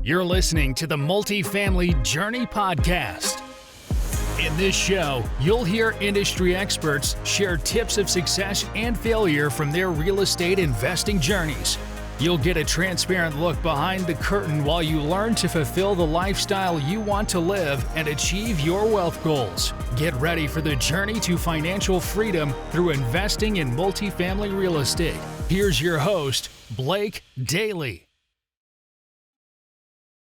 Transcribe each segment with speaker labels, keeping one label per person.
Speaker 1: You're listening to the Multifamily Journey Podcast. In this show, you'll hear industry experts share tips of success and failure from their real estate investing journeys. You'll get a transparent look behind the curtain while you learn to fulfill the lifestyle you want to live and achieve your wealth goals. Get ready for the journey to financial freedom through investing in multifamily real estate. Here's your host, Blake Dailey.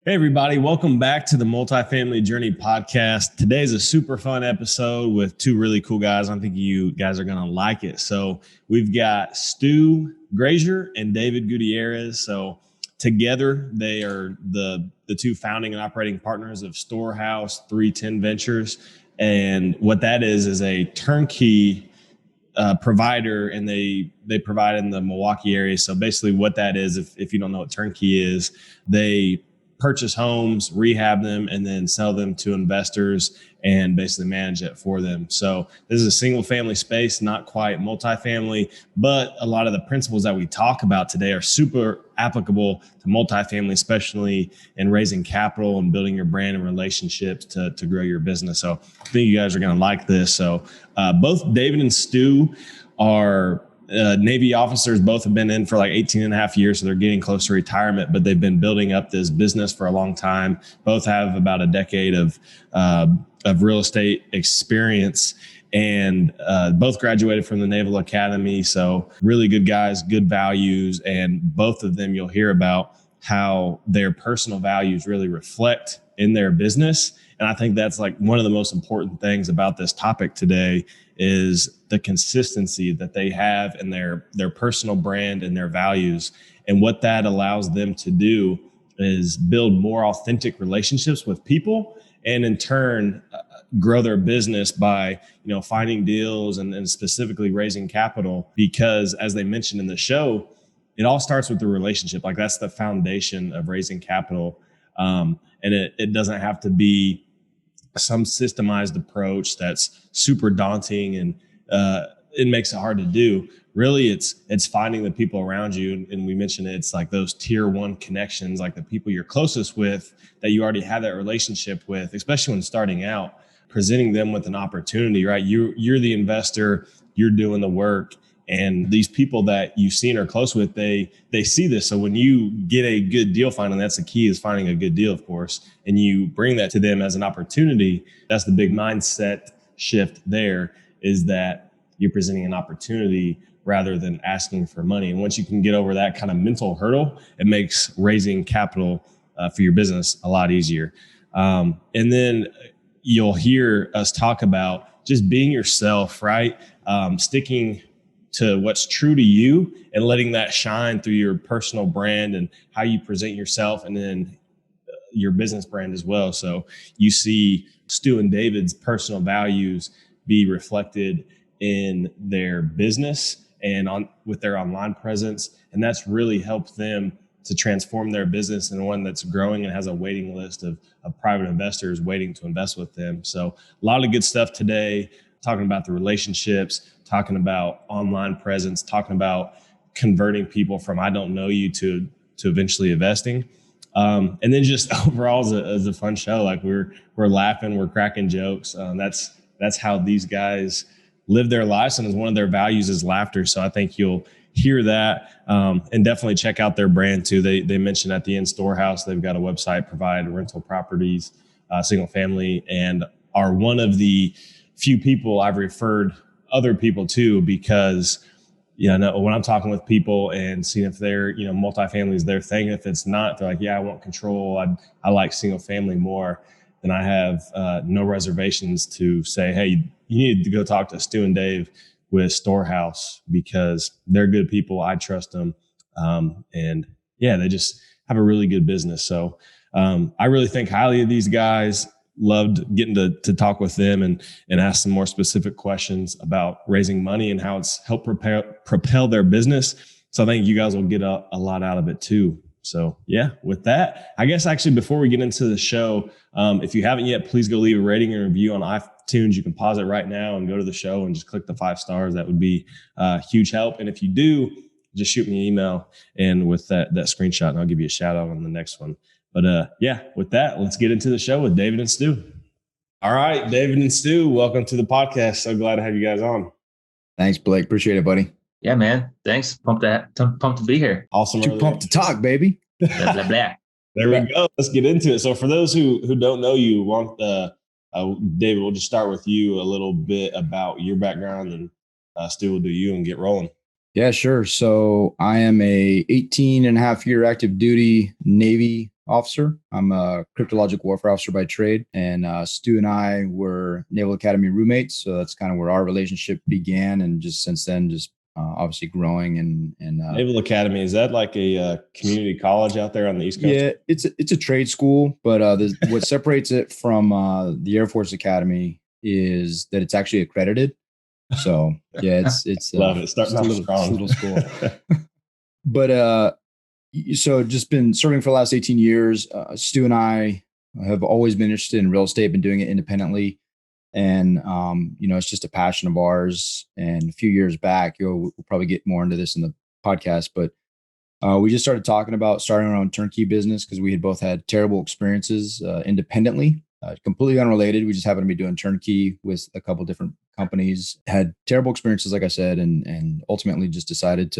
Speaker 2: Hey everybody, welcome back to the Multifamily Journey Podcast. Today's a super fun episode with two really cool guys. I think you guys are going to like it. So we've got Stu Grazier and David Gutierrez. So together they are the two founding and operating partners of Storehouse 15.Establishing Ventures. And what that is a turnkey provider, and they provide in the Milwaukee area. So basically what that is, if you don't know what turnkey is, they purchase homes, rehab them, and then sell them to investors and basically manage it for them. So this is a single family space, not quite multifamily, but a lot of the principles that we talk about today are super applicable to multifamily, especially in raising capital and building your brand and relationships to grow your business. So I think you guys are going to like this. So both David and Stu are Navy officers. Both have been in for like 18 and a half years. So they're getting close to retirement, but they've been building up this business for a long time. Both have about a decade of real estate experience, and both graduated from the Naval Academy. So really good guys, good values. And both of them, you'll hear about how their personal values really reflect in their business. And I think that's like one of the most important things about this topic today is the consistency that they have in their personal brand and their values. And what that allows them to do is build more authentic relationships with people, and in turn grow their business by, finding deals and specifically raising capital. Because as they mentioned in the show, it all starts with the relationship. Like that's the foundation of raising capital. And it doesn't have to be some systemized approach that's super daunting and it makes it hard to do. Really, it's finding the people around you. And we mentioned it's like those tier one connections, like the people you're closest with that you already have that relationship with, especially when starting out, presenting them with an opportunity, right? You're the investor, you're doing the work. And these people that you've seen or close with, they see this. So when you get a good deal finding, that's the key, is finding a good deal, of course, and you bring that to them as an opportunity. That's the big mindset shift there, is that you're presenting an opportunity rather than asking for money. And once you can get over that kind of mental hurdle, it makes raising capital for your business a lot easier. And then you'll hear us talk about just being yourself, right? Sticking to what's true to you and letting that shine through your personal brand and how you present yourself, and then your business brand as well. So you see Stu and David's personal values be reflected in their business and with their online presence. And that's really helped them to transform their business in one that's growing and has a waiting list of private investors waiting to invest with them. So a lot of good stuff today, talking about the relationships, talking about online presence, talking about converting people from I don't know you to eventually investing. And then just overall as a fun show. Like we're laughing, we're cracking jokes. That's how these guys live their lives, and as one of their values is laughter. So I think you'll hear that, and definitely check out their brand too. They mentioned at the end, Storehouse, they've got a website, provide rental properties, single family, and are one of the few people I've referred other people to, because when I'm talking with people and seeing if they're, multifamily is their thing. If it's not, they're like, yeah, I want control. I like single family more. Then I have no reservations to say, hey, you need to go talk to Stu and Dave with Storehouse, because they're good people. I trust them. And yeah, they just have a really good business. So I really think highly of these guys. Loved getting to talk with them and ask some more specific questions about raising money and how it's helped propel their business. So I think you guys will get a lot out of it too. So yeah, with that, I guess actually before we get into the show, if you haven't yet, please go leave a rating and review on iTunes. You can pause it right now and go to the show and just click the 5 stars. That would be a huge help. And if you do, just shoot me an email and with that screenshot, and I'll give you a shout out on the next one. But yeah, with that, let's get into the show with David and Stu. All right, David and Stu, welcome to the podcast. So glad to have you guys on.
Speaker 3: Thanks, Blake. Appreciate it, buddy.
Speaker 4: Yeah, man. Thanks. Pumped to be here.
Speaker 2: Awesome.
Speaker 3: Too pumped to talk, baby.
Speaker 4: Blah, blah, blah.
Speaker 2: There we go. Let's get into it. So for those who don't know you, David, we'll just start with you a little bit about your background, and Stu will do you and get rolling.
Speaker 3: Yeah, sure. So I am a 18 and a half year active duty Navy officer. I'm a cryptologic warfare officer by trade, and Stu and I were Naval Academy roommates. So that's kind of where our relationship began, and just since then, just obviously growing. And
Speaker 2: Naval Academy, is that like a community college out there on the East Coast?
Speaker 3: Yeah, it's a trade school, but what separates it from the Air Force Academy is that it's actually accredited. So yeah, it's
Speaker 2: love it. Starting off strong.
Speaker 3: Little school. But so just been serving for the last 18 years. Stu and I have always been interested in real estate, been doing it independently. And, it's just a passion of ours. And a few years back, we'll probably get more into this in the podcast, but we just started talking about starting our own turnkey business because we had both had terrible experiences independently, completely unrelated. We just happened to be doing turnkey with a couple different companies, had terrible experiences, like I said, and ultimately just decided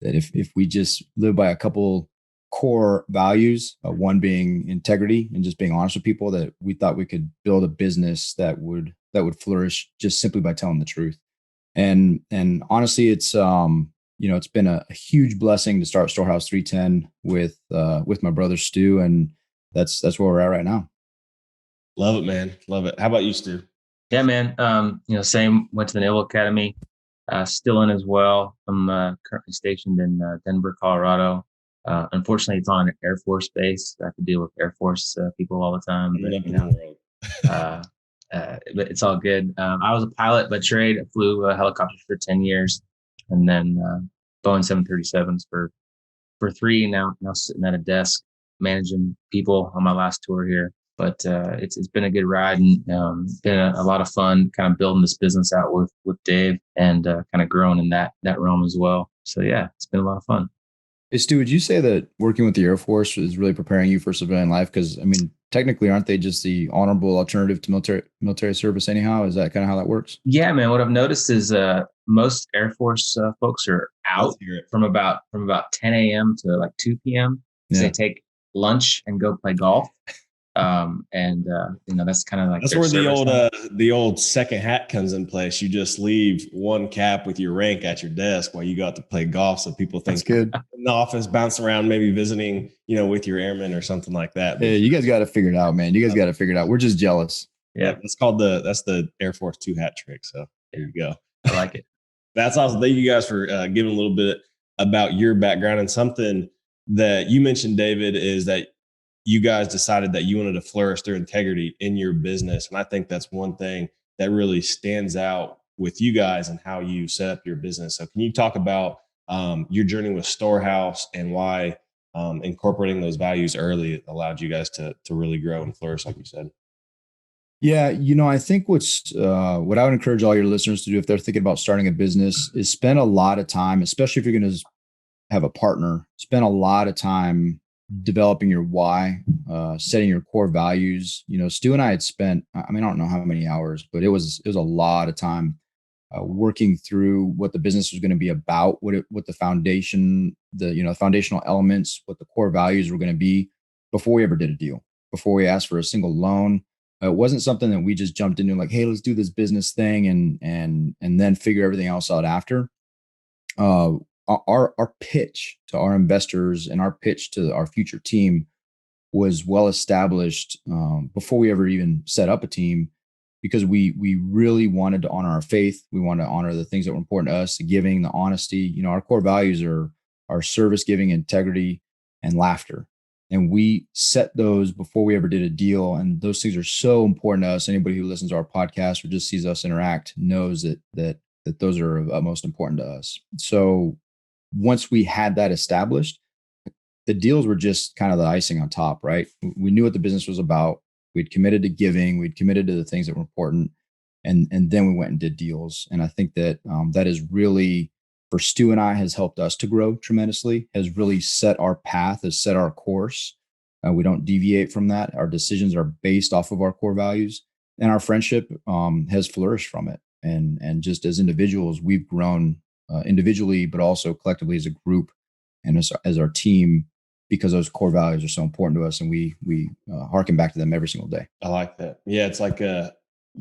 Speaker 3: that if we just live by a couple core values, one being integrity and just being honest with people, that we thought we could build a business that would flourish just simply by telling the truth. And honestly, it's it's been a huge blessing to start Storehouse 310 with my brother Stu, and that's where we're at right now.
Speaker 2: Love it, man. Love it. How about you, Stu?
Speaker 4: Yeah, man. Same. Went to the Naval Academy. Still in as well. I'm currently stationed in Denver, Colorado. Unfortunately, it's on an Air Force base. I have to deal with Air Force people all the time. But it's all good. I was a pilot by trade. I flew helicopters for 10 years, and then Boeing 737s for 3. Now sitting at a desk managing people on my last tour here. But it's been a good ride, and been a lot of fun kind of building this business out with Dave, and kind of growing in that realm as well. So yeah, it's been a lot of fun.
Speaker 3: Hey, Stu, would you say that working with the Air Force is really preparing you for civilian life? Because, I mean, technically, aren't they just the honorable alternative to military service anyhow? Is that kind of how that works?
Speaker 4: Yeah, man. What I've noticed is most Air Force folks are out from about 10 a.m. to like 2 p.m. So they take lunch and go play golf. That's kind of like
Speaker 2: that's where the old second hat comes in place. You just leave one cap with your rank at your desk while you go out to play golf, so people think
Speaker 3: that's good.
Speaker 2: In the office, bounce around, maybe visiting, with your airmen or something like that.
Speaker 3: Hey, you guys got to figure it out, man. You guys got to figure it out. We're just jealous.
Speaker 2: Yeah, that's the Air Force 2 hat trick. So there you go.
Speaker 4: I like it.
Speaker 2: That's awesome. Thank you guys for giving a little bit about your background. And something that you mentioned, David, is that you guys decided that you wanted to flourish through integrity in your business. And I think that's one thing that really stands out with you guys and how you set up your business. So can you talk about your journey with Storehouse and why incorporating those values early allowed you guys to really grow and flourish, like you said?
Speaker 3: Yeah, I think what I would encourage all your listeners to do if they're thinking about starting a business is spend a lot of time, especially if you're going to have a partner, spend a lot of time developing your why, setting your core values. Stu and I had spent, I don't know how many hours, but it was a lot of time working through what the business was going to be about, what the foundation, foundational elements, what the core values were going to be before we ever did a deal, before we asked for a single loan. It wasn't something that we just jumped into like, hey, let's do this business thing and then figure everything else out after. Our pitch to our investors and our pitch to our future team was well established before we ever even set up a team, because we really wanted to honor our faith. We wanted to honor the things that were important to us, the giving, the honesty. Our core values are service, giving, integrity, and laughter. And we set those before we ever did a deal. And those things are so important to us. Anybody who listens to our podcast or just sees us interact knows that those are of utmost important to us. So once we had that established, the deals were just kind of the icing on top, right? We knew what the business was about. We'd committed to giving. We'd committed to the things that were important. And then we went and did deals. And I think that that is really, for Stu and I, has helped us to grow tremendously, has really set our path, has set our course. We don't deviate from that. Our decisions are based off of our core values, and our friendship has flourished from it. And just as individuals, we've grown individually, but also collectively as a group and as our team, because those core values are so important to us, and we harken back to them every single day.
Speaker 2: I like that. Yeah, it's like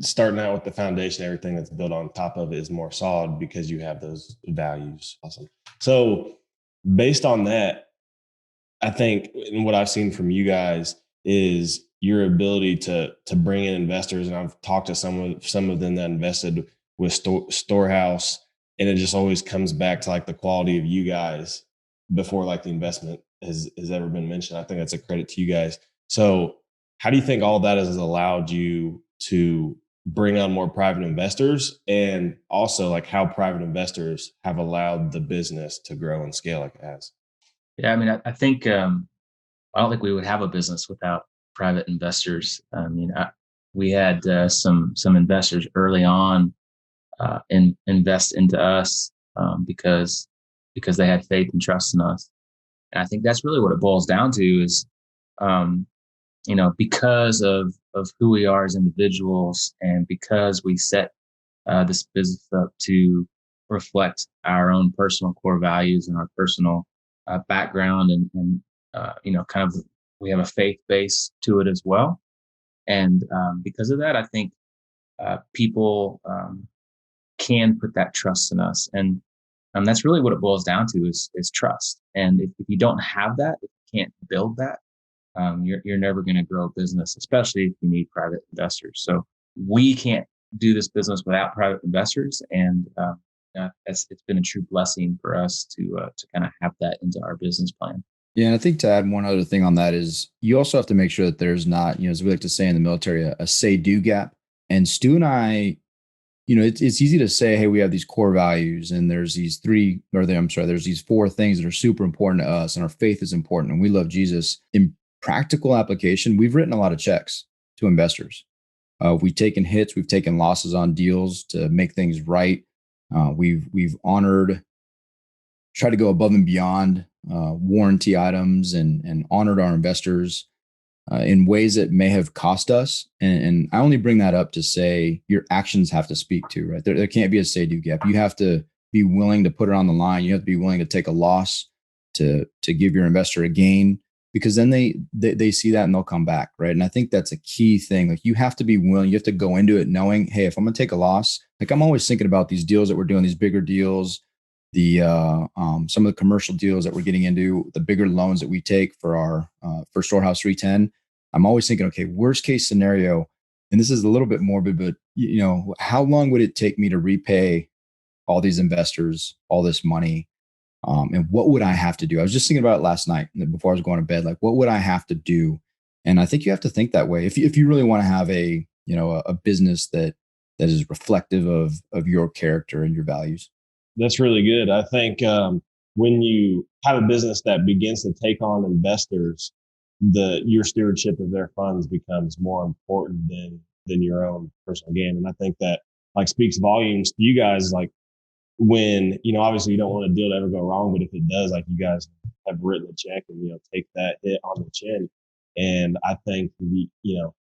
Speaker 2: starting out with the foundation, everything that's built on top of it is more solid because you have those values. Awesome. So based on that, I think, and what I've seen from you guys is your ability to bring in investors. And I've talked to some of them that invested with Storehouse, and it just always comes back to like the quality of you guys before like the investment has ever been mentioned. I think that's a credit to you guys. So how do you think all that has allowed you to bring on more private investors, and also like how private investors have allowed the business to grow and scale like it has?
Speaker 4: Yeah, I mean, I think I don't think we would have a business without private investors. I mean, we had some investors early on invest into us because they had faith and trust in us. And I think that's really what it boils down to is, because of who we are as individuals, and because we set this business up to reflect our own personal core values and our personal background, and kind of we have a faith base to it as well. And because of that, I think people can put that trust in us, and that's really what it boils down to is trust. And if you don't have that, if you can't build that, you're never going to grow a business, especially if you need private investors. So we can't do this business without private investors, and it's been a true blessing for us to kind of have that into our business plan.
Speaker 3: Yeah, and I think to add one other thing on that is you also have to make sure that there's not, as we like to say in the military, a say-do gap. And Stu and I, it's easy to say, hey, we have these core values, and there's these there's these four things that are super important to us, and our faith is important, and we love Jesus. In practical application, we've written a lot of checks to investors. We've taken hits, we've taken losses on deals to make things right. We've honored, tried to go above and beyond warranty items, and honored our investors in ways that may have cost us. And I only bring that up to say your actions have to speak to, right? There can't be a say-do gap. You have to be willing to put it on the line. You have to be willing to take a loss to give your investor a gain, because then they see that and they'll come back, right? And I think that's a key thing. Like, you have to be willing. You have to go into it knowing, hey, if I'm going to take a loss, like I'm always thinking about these deals that we're doing, these bigger deals, the some of the commercial deals that we're getting into, the bigger loans that we take for our for Storehouse 310. I'm always thinking, okay, worst case scenario, and this is a little bit morbid, but how long would it take me to repay all these investors, all this money? And what would I have to do? I was just thinking about it last night before I was going to bed. Like, what would I have to do? And I think you have to think that way if you really want to have a business that is reflective of your character and your values.
Speaker 2: That's really good. I think when you have a business that begins to take on investors, your stewardship of their funds becomes more important than your own personal gain. And I think that like speaks volumes to you guys. Like, when, obviously you don't want a deal to ever go wrong, but if it does, like, you guys have written a check and, take that hit on the chin. And I think,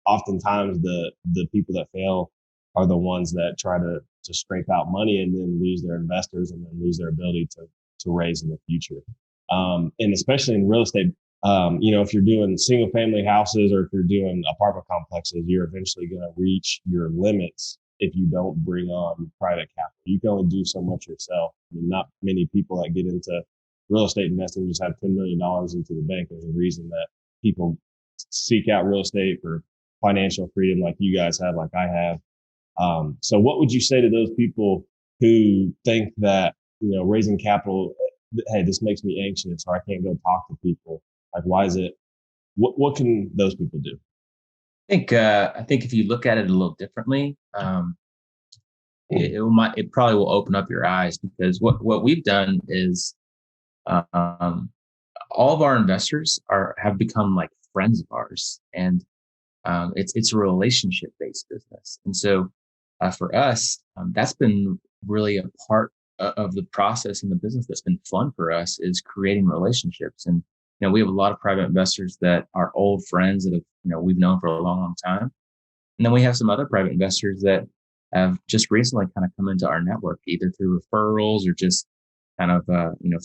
Speaker 2: oftentimes the people that fail are the ones that try to scrape out money and then lose their investors and then lose their ability to raise in the future. And especially in real estate, if you're doing single family houses or if you're doing apartment complexes, you're eventually going to reach your limits if you don't bring on private capital. You can only do so much yourself. I mean, not many people that get into real estate investing just have $10 million into the bank. There's a reason that people seek out real estate for financial freedom like you guys have, like I have. So what would you say to those people who think that, raising capital, hey, this makes me anxious, or I can't go talk to people? Like, why is it? What can those people do?
Speaker 4: I think if you look at it a little differently, it probably will open up your eyes, because what we've done is all of our investors have become like friends of ours, and it's a relationship based business. And so for us, that's been really a part of the process in the business that's been fun for us, is creating relationships. And we have a lot of private investors that are old friends that have, we've known for a long, long time. And then we have some other private investors that have just recently kind of come into our network, either through referrals or just kind of,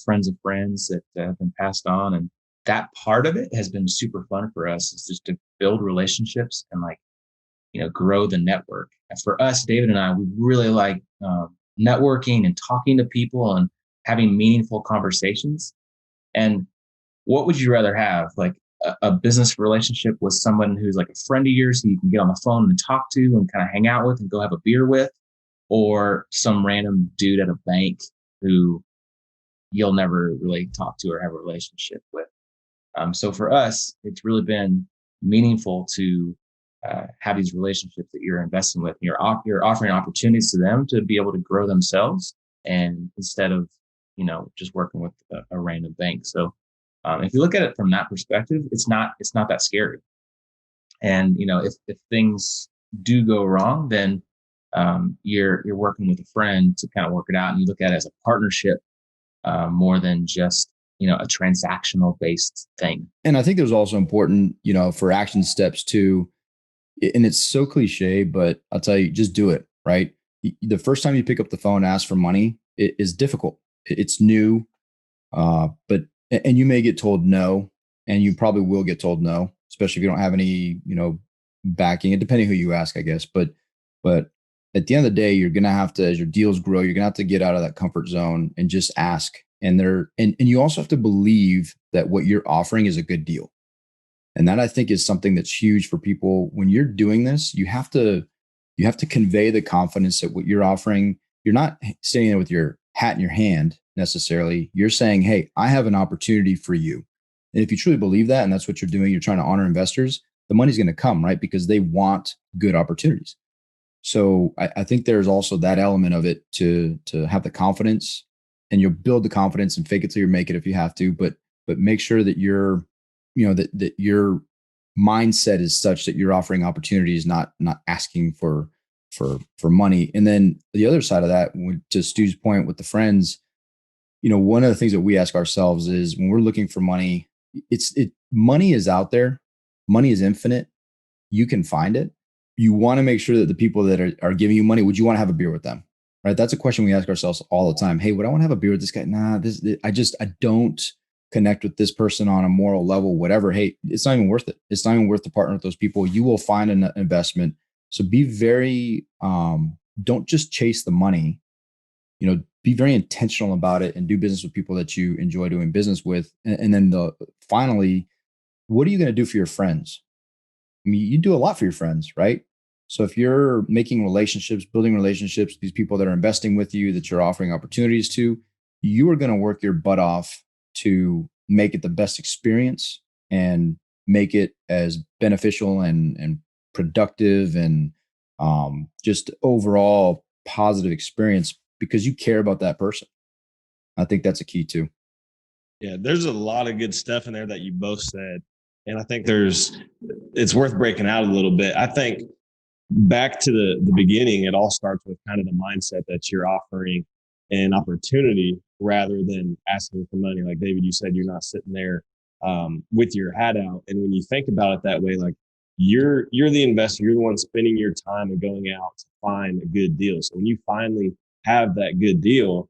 Speaker 4: friends of friends that have been passed on. And that part of it has been super fun for us, is just to build relationships and grow the network. And for us, David and I, we really like networking and talking to people and having meaningful conversations. And what would you rather have? Like a business relationship with someone who's like a friend of yours who you can get on the phone and talk to and kind of hang out with and go have a beer with, or some random dude at a bank who you'll never really talk to or have a relationship with? So for us, it's really been meaningful to have these relationships that you're investing with. You're offering opportunities to them to be able to grow themselves, and instead of just working with a random bank. So if you look at it from that perspective, it's not that scary. And if things do go wrong, then you're working with a friend to kind of work it out, and you look at it as a partnership more than just a transactional based thing.
Speaker 3: And I think there's also important, for action steps too. And it's so cliche, but I'll tell you, just do it, right? The first time you pick up the phone, ask for money, it is difficult. It's new, and you may get told no, and you probably will get told no, especially if you don't have any, backing. It depending who you ask, I guess. But at the end of the day, you're gonna have to, as your deals grow, you're gonna have to get out of that comfort zone and just ask. And you also have to believe that what you're offering is a good deal. And that, I think, is something that's huge for people. When you're doing this, you have to convey the confidence that what you're offering, you're not standing there with your hat in your hand necessarily. You're saying, hey, I have an opportunity for you. And if you truly believe that, and that's what you're doing, you're trying to honor investors, the money's going to come, right? Because they want good opportunities. So I think there's also that element of it to have the confidence, and you'll build the confidence and fake it till you make it if you have to, but make sure that you're, that your mindset is such that you're offering opportunities, not asking for money. And then the other side of that, to Stu's point with the friends, one of the things that we ask ourselves is, when we're looking for money, money is out there, money is infinite. You can find it. You want to make sure that the people that are giving you money, would you want to have a beer with them? Right? That's a question we ask ourselves all the time. Hey, would I want to have a beer with this guy? Nah, I don't connect with this person on a moral level, whatever. Hey, it's not even worth it. It's not even worth to partner with those people. You will find an investment. So be very, don't just chase the money, be very intentional about it and do business with people that you enjoy doing business with. And then finally, what are you going to do for your friends? I mean, you do a lot for your friends, right? So if you're making relationships, building relationships, these people that are investing with you, that you're offering opportunities to, you are going to work your butt off to make it the best experience and make it as beneficial and productive and just overall positive experience, because you care about that person. I think that's a key too.
Speaker 2: Yeah, there's a lot of good stuff in there that you both said. And I think it's worth breaking out a little bit. I think back to the beginning, it all starts with kind of the mindset that you're offering an opportunity rather than asking for money. Like David, you said, you're not sitting there with your hat out. And when you think about it that way, like you're the investor, you're the one spending your time and going out to find a good deal. So when you finally have that good deal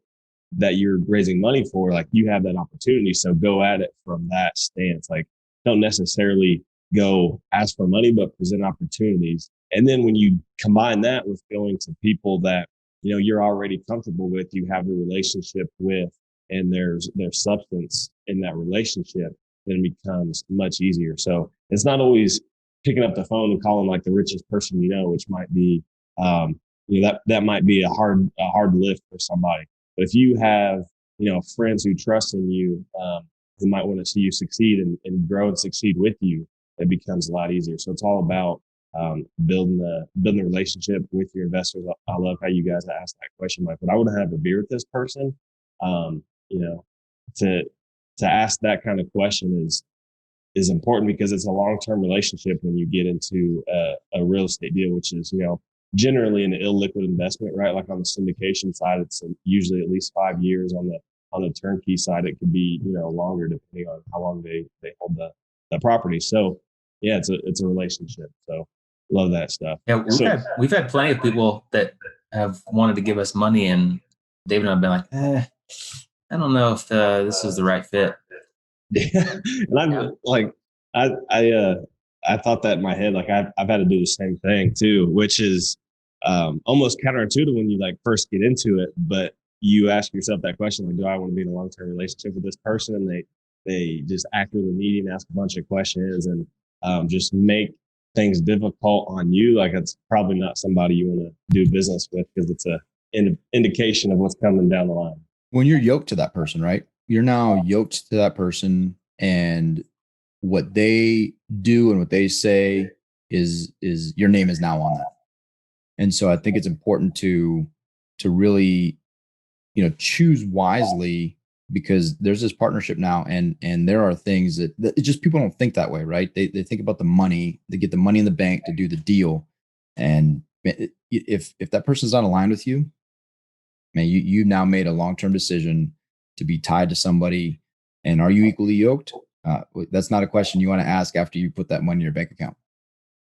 Speaker 2: that you're raising money for, like you have that opportunity. So go at it from that stance. Like, don't necessarily go ask for money, but present opportunities. And then when you combine that with going to people that, you're already comfortable with, you have a relationship with, and there's substance in that relationship, then it becomes much easier. So it's not always picking up the phone and calling like the richest person, which might be, that might be a hard lift for somebody. But if you have, friends who trust in you, who might want to see you succeed and grow and succeed with you, it becomes a lot easier. So it's all about building the relationship with your investors. I love how you guys asked that question, like, would I want to have a beer with this person? To ask that kind of question is important, because it's a long-term relationship when you get into a real estate deal, which is, generally an illiquid investment, right? Like on the syndication side, it's usually at least 5 years. On the on the turnkey side, it could be, longer depending on how long they hold the property. So yeah, it's a relationship. So love that stuff.
Speaker 4: Yeah, we've had plenty of people that have wanted to give us money, and David and I've been like, I don't know if this is the right fit.
Speaker 2: And I'm like, I thought that in my head, like I've had to do the same thing too, which is almost counterintuitive when you like first get into it, but you ask yourself that question, like, do I want to be in a long-term relationship with this person? And they just act really needy and ask a bunch of questions and just make things difficult on you. Like it's probably not somebody you want to do business with because it's an indication of what's coming down the line.
Speaker 3: When you're yoked to that person, right? You're now yoked to that person, and what they do and what they say is your name is now on that. And so I think it's important to really, choose wisely, because there's this partnership now, and there are things that it just, people don't think that way, right? They think about the money, they get the money in the bank to do the deal. And if that person's not aligned with you, man, you now made a long-term decision to be tied to somebody. And are you equally yoked? That's not a question you want to ask after you put that money in your bank account.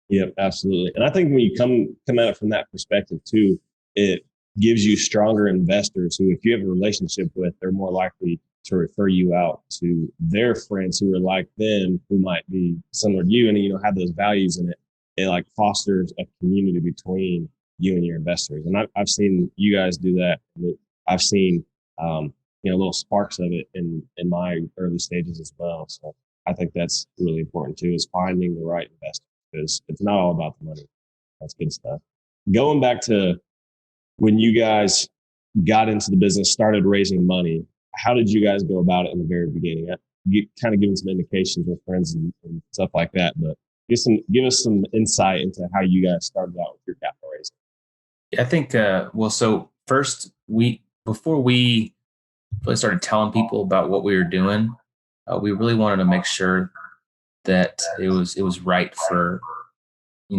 Speaker 2: Yep, absolutely. And I think when you come at it from that perspective too, it gives you stronger investors who, if you have a relationship with, they're more likely to refer you out to their friends who are like them, who might be similar to you, and have those values in it. It like fosters a community between you and your investors. And I've seen you guys do that. I've seen little sparks of it in my early stages as well. So I think that's really important too, is finding the right investor, because it's not all about the money. That's good stuff. Going back to when you guys got into the business, started raising money, how did you guys go about it in the very beginning? You kind of giving some indications with friends and stuff like that, but give us some insight into how you guys started out with your capital raising.
Speaker 4: I think, so first before we really started telling people about what we were doing, we really wanted to make sure that it was right for,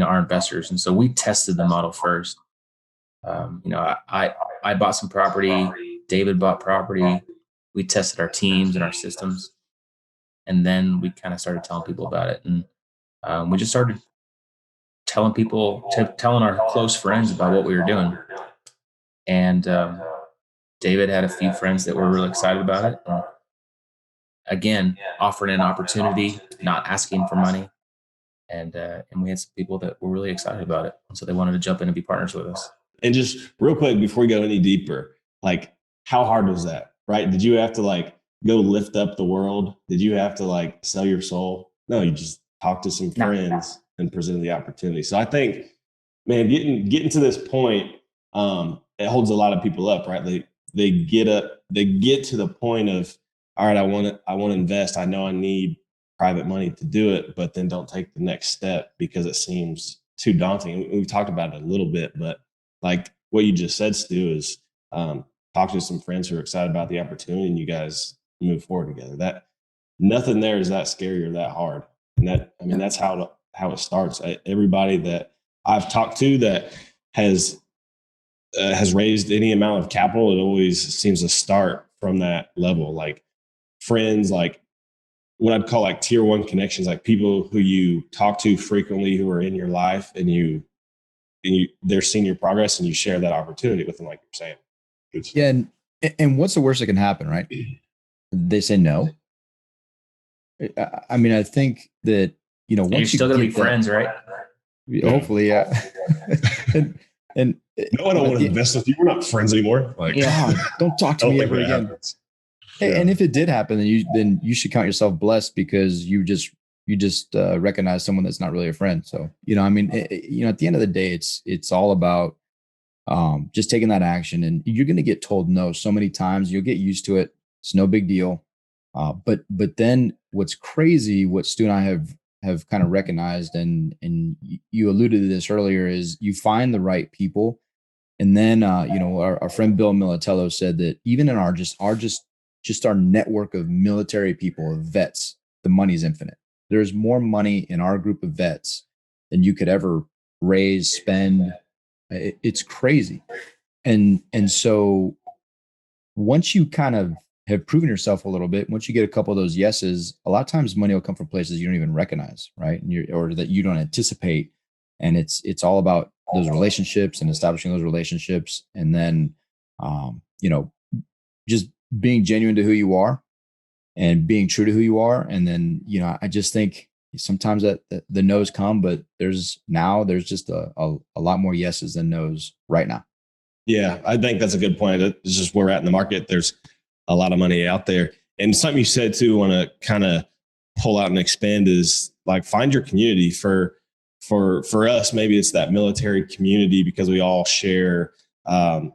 Speaker 4: our investors. And so we tested the model first. I bought some property, David bought property. We tested our teams and our systems. And then we kind of started telling people about it. And we just started telling our close friends about what we were doing. And David had a few friends that were really excited about it. And again, offering an opportunity, not asking for money. And we had some people that were really excited about it. And so they wanted to jump in and be partners with us.
Speaker 2: And just real quick, before we go any deeper, like how hard was that, right? Did you have to like go lift up the world? Did you have to like sell your soul? No, you just talked to some friends and presented the opportunity. So I think, man, getting to this point, it holds a lot of people up, right? They get to the point of, all right, I want to invest. I know I need private money to do it, but then don't take the next step because it seems too daunting. We've talked about it a little bit, but like what you just said, Stu, is talk to some friends who are excited about the opportunity, and you guys move forward together. That nothing there is that scary or that hard. And that's how it starts. Everybody that I've talked to that has raised any amount of capital, it always seems to start from that level. Like friends, like what I'd call like tier one connections, like people who you talk to frequently, who are in your life, and they're seeing your progress, and you share that opportunity with them, like you're saying.
Speaker 3: Yeah, and what's the worst that can happen, right? They say no. I mean, I think that once
Speaker 4: you're still gonna be friends, right?
Speaker 3: Hopefully, yeah. and
Speaker 2: no, I don't want to invest with you. We're not friends anymore. Like,
Speaker 3: God, don't talk to me ever again. Hey, and if it did happen, then you should count yourself blessed, because you just recognize someone that's not really a friend. So at the end of the day, it's all about just taking that action, and you're going to get told no so many times. You'll get used to it. It's no big deal. But then what's crazy, what Stu and I have kind of recognized, and you alluded to this earlier, is you find the right people. And then, our friend Bill Militello said that even in our network of military people, of vets, the money's infinite. There's more money in our group of vets than you could ever raise, spend. It's crazy. And so once you kind of have proven yourself a little bit. Once you get a couple of those yeses, a lot of times money will come from places you don't even recognize, right? Or that you don't anticipate. And it's all about those relationships and establishing those relationships. And then, just being genuine to who you are and being true to who you are. And then, I just think sometimes that the no's come, but there's just a lot more yeses than no's right now.
Speaker 2: Yeah, I think that's a good point. It's just where we're at in the market. There's a lot of money out there. And something you said too, want to kind of pull out and expand is like, find your community. For us, maybe it's that military community because we all share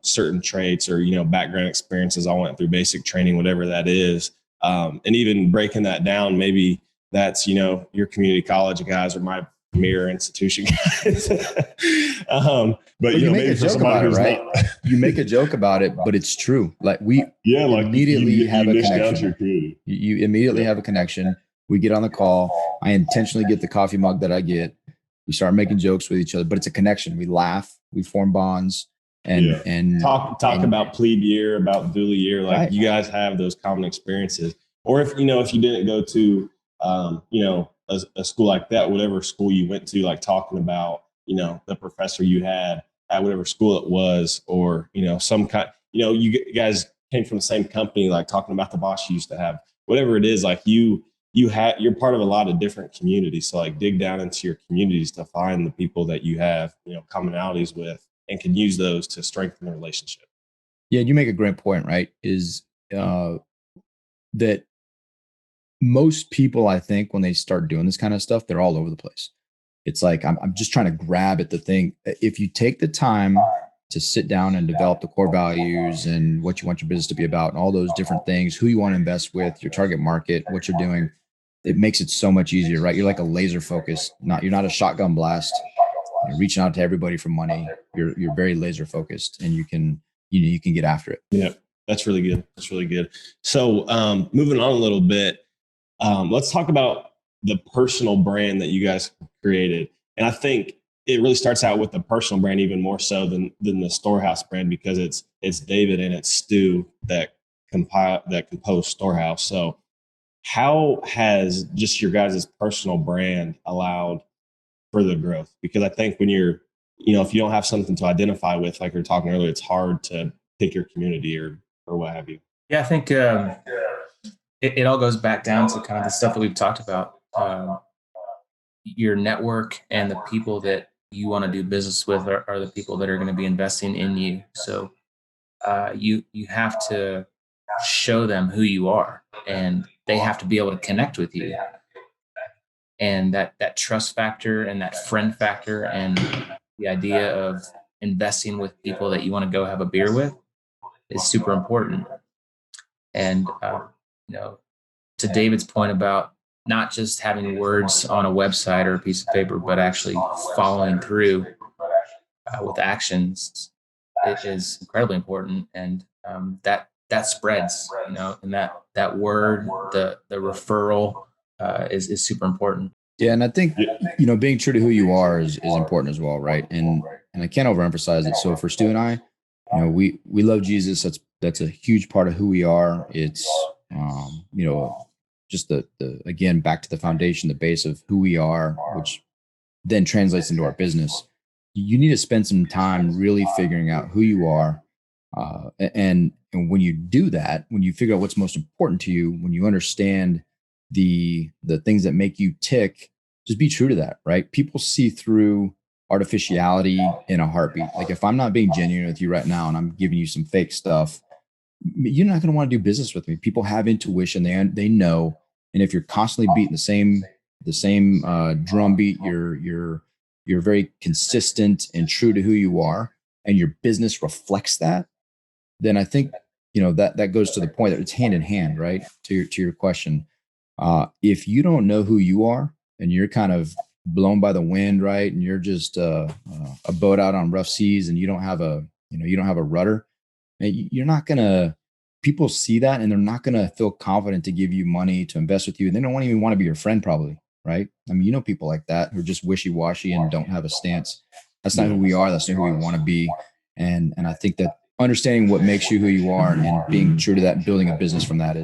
Speaker 2: certain traits or, background experiences. I went through basic training, whatever that is. And even breaking that down, maybe that's, your community college guys or my mirror institution guys. But
Speaker 3: you make a joke about it, right? You make a joke about it, but it's true. Like immediately have a connection. You immediately have a connection. We get on the call. I intentionally get the coffee mug that I get. We start making jokes with each other, but it's a connection. We laugh, we form bonds, and
Speaker 2: talk about plebe year, about dually year. Like right. You guys have those common experiences. Or if you didn't go to a school like that, whatever school you went to, like talking about, the professor you had at whatever school it was, or, some kind, you guys came from the same company, like talking about the boss you used to have, whatever it is, like you're part of a lot of different communities. So like dig down into your communities to find the people that you have, commonalities with, and can use those to strengthen the relationship.
Speaker 3: Yeah. You make a great point, right? Is that most people, I think, when they start doing this kind of stuff, they're all over the place. It's like, I'm just trying to grab at the thing. If you take the time to sit down and develop the core values and what you want your business to be about and all those different things, who you want to invest with, your target market, what you're doing, it makes it so much easier, right? You're like a laser focused, you're not a shotgun blast. You're reaching out to everybody for money. You're very laser focused, and you can get after it.
Speaker 2: Yeah, that's really good. That's really good. So moving on a little bit, let's talk about the personal brand that you guys created. And I think it really starts out with the personal brand, even more so than the Storehouse brand, because it's David and it's Stu that compose Storehouse. So how has just your guys' personal brand allowed further growth? Because I think when you're, if you don't have something to identify with, like you were talking earlier, it's hard to pick your community or what have you.
Speaker 4: Yeah, I think it all goes back down to kind of the stuff that we've talked about. Your network and the people that you want to do business with are the people that are going to be investing in you. So you have to show them who you are, and they have to be able to connect with you. And that trust factor and that friend factor and the idea of investing with people that you want to go have a beer with is super important. And to David's point about not just having words on a website or a piece of paper, but actually following through with actions, it is incredibly important. And that spreads, and that word, the referral is super important.
Speaker 3: Yeah. And I think, being true to who you are is important as well. Right. And I can't overemphasize it. So for Stu and I, we love Jesus. That's a huge part of who we are. It's, just the again, back to the foundation, the base of who we are, which then translates into our business. You need to spend some time really figuring out who you are. And when you do that, when you figure out what's most important to you, when you understand the things that make you tick, just be true to that, right? People see through artificiality in a heartbeat. Like if I'm not being genuine with you right now and I'm giving you some fake stuff, you're not going to want to do business with me. People have intuition. They know. And if you're constantly beating the same drumbeat, you're very consistent and true to who you are, and your business reflects that, then I think, that goes to the point that it's hand in hand, right? To your question. If you don't know who you are and you're kind of blown by the wind, right? And you're just a boat out on rough seas and you don't have a rudder, you're not going to, people see that and they're not going to feel confident to give you money to invest with you. And they don't even want to be your friend probably, right? I mean, people like that who are just wishy-washy and don't have a stance. That's not who we are. That's not who we want to be. And I think that understanding what makes you who you are and being true to that and building a business from that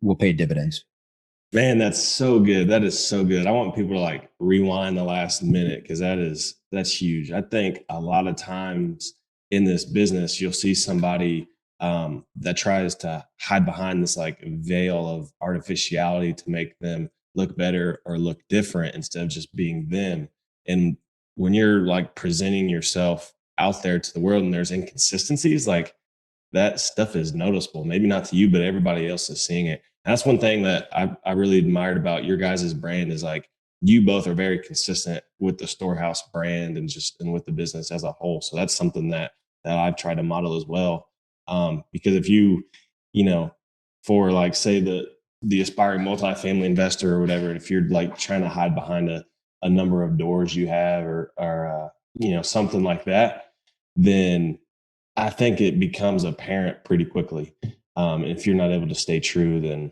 Speaker 3: will pay dividends.
Speaker 2: Man, that's so good. That is so good. I want people to like rewind the last minute because that's huge. I think a lot of times in this business, you'll see somebody that tries to hide behind this like veil of artificiality to make them look better or look different instead of just being them. And when you're like presenting yourself out there to the world and there's inconsistencies, like that stuff is noticeable. Maybe not to you, but everybody else is seeing it. And that's one thing that I really admired about your guys' brand is like you both are very consistent with the Storehouse brand and with the business as a whole. So that's something that I've tried to model as well. Because if you for like say the aspiring multifamily investor or whatever, if you're like trying to hide behind a number of doors you have or something like that, then I think it becomes apparent pretty quickly. If you're not able to stay true, then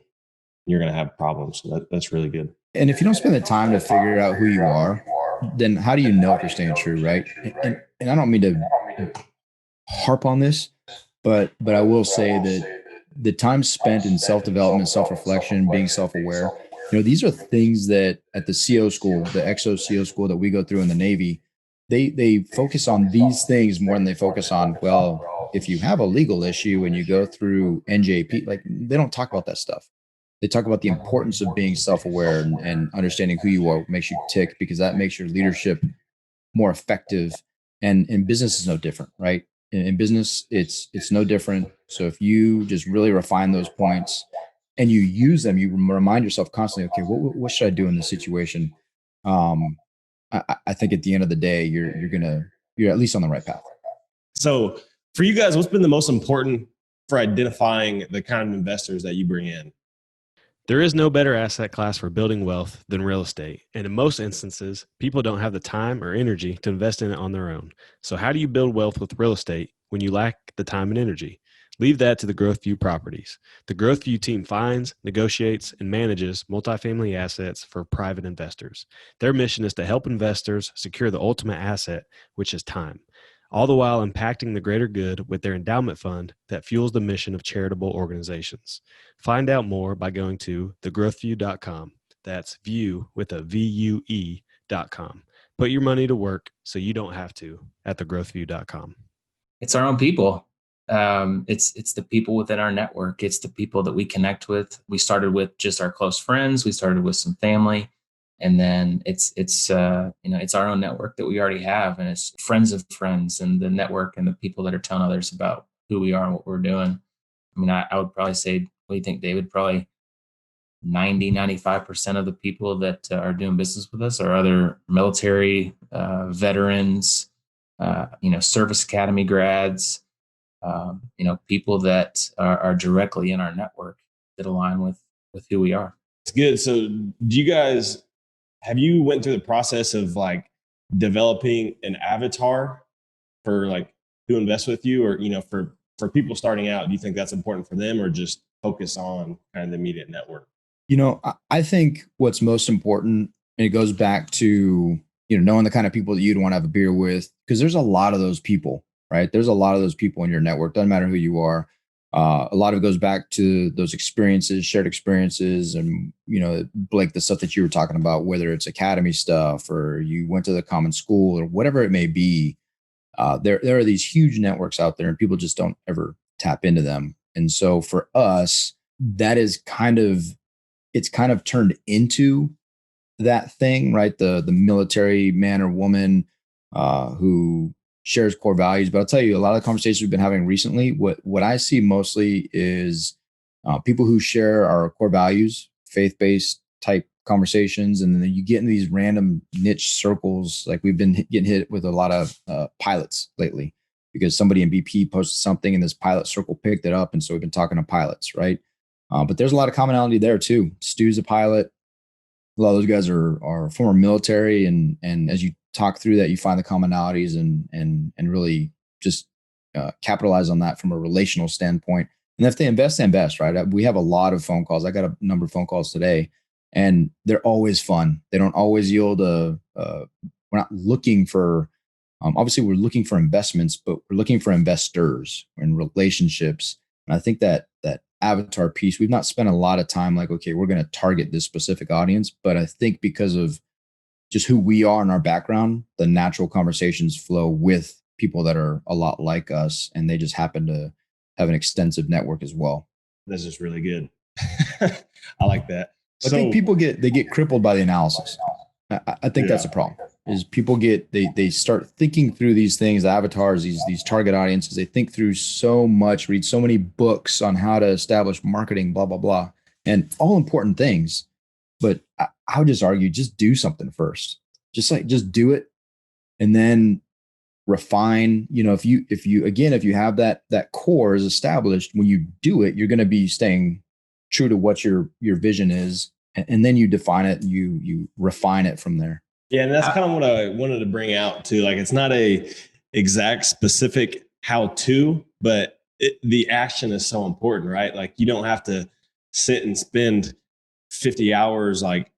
Speaker 2: you're going to have problems. So that's really good.
Speaker 3: And if you don't spend the time to figure out who you are, then how do you know if you're staying true, right? And I don't mean to harp on this, but I will say that the time spent in self-development, self-reflection, being self-aware, these are things that at the CO school, the XO CO school that we go through in the Navy, they focus on these things more than they focus on, well, if you have a legal issue and you go through NJP, like they don't talk about that stuff. They talk about the importance of being self-aware and understanding who you are, what makes you tick, because that makes your leadership more effective. And in business is no different, right? In business, it's no different. So if you just really refine those points and you use them, you remind yourself constantly, okay, what should I do in this situation? I think at the end of the day, you're at least on the right path.
Speaker 2: So for you guys, what's been the most important for identifying the kind of investors that you bring in?
Speaker 5: There is no better asset class for building wealth than real estate. And in most instances, people don't have the time or energy to invest in it on their own. So how do you build wealth with real estate when you lack the time and energy? Leave that to the GrowthView Properties. The GrowthView team finds, negotiates, and manages multifamily assets for private investors. Their mission is to help investors secure the ultimate asset, which is time, all the while impacting the greater good with their endowment fund that fuels the mission of charitable organizations. Find out more by going to thegrowthview.com. That's view with a VUE.com. Put your money to work so you don't have to at thegrowthview.com.
Speaker 4: It's our own people. It's the people within our network. It's the people that we connect with. We started with just our close friends. We started with some family. And then it's our own network that we already have, and it's friends of friends and the network and the people that are telling others about who we are and what we're doing. I mean, I would probably say, what do you think, David? Probably 95% of the people that are doing business with us are other military veterans, service academy grads, people that are directly in our network that align with who we are.
Speaker 2: It's good. So do you guys, have you went through the process of like developing an avatar for like who invests with you, or, for people starting out, do you think that's important for them, or just focus on kind of the immediate network?
Speaker 3: I think what's most important, and it goes back to, knowing the kind of people that you'd want to have a beer with, because there's a lot of those people, right? There's a lot of those people in your network. Doesn't matter who you are. A lot of it goes back to those experiences, shared experiences, and, Blake, the stuff that you were talking about, whether it's academy stuff or you went to the common school or whatever it may be. There are these huge networks out there, and people just don't ever tap into them. And so for us, that is it's kind of turned into that thing, right? The military man or woman who shares core values. But I'll tell you, a lot of the conversations we've been having recently, what I see mostly is people who share our core values, faith-based type conversations. And then you get in these random niche circles. Like we've been getting hit with a lot of pilots lately because somebody in BP posted something and this pilot circle picked it up. And so we've been talking to pilots, right? But there's a lot of commonality there too. Stu's a pilot. A lot of those guys are former military. And as you talk through that, you find the commonalities and really just capitalize on that from a relational standpoint. And if they invest, right? We have a lot of phone calls. I got a number of phone calls today, and they're always fun. They don't always yield we're not looking for Obviously, we're looking for investments, but we're looking for investors and relationships. And I think that avatar piece, we've not spent a lot of time like, okay, we're going to target this specific audience. But I think because of just who we are in our background, the natural conversations flow with people that are a lot like us, and they just happen to have an extensive network as well.
Speaker 2: This is really good. I like that.
Speaker 3: I think people get crippled by the analysis. I think that's a problem. Is people they start thinking through these things, the avatars, these target audiences. They think through so much, read so many books on how to establish marketing, blah blah blah, and all important things. But I would just argue, just do something first. Just do it, and then refine. If you have that core is established, when you do it, you're going to be staying true to what your vision is, and then you define it, you refine it from there.
Speaker 2: Yeah, and that's kind of what I wanted to bring out too. Like, it's not a exact specific how to, but the action is so important, right? Like, you don't have to sit and spend 50 hours like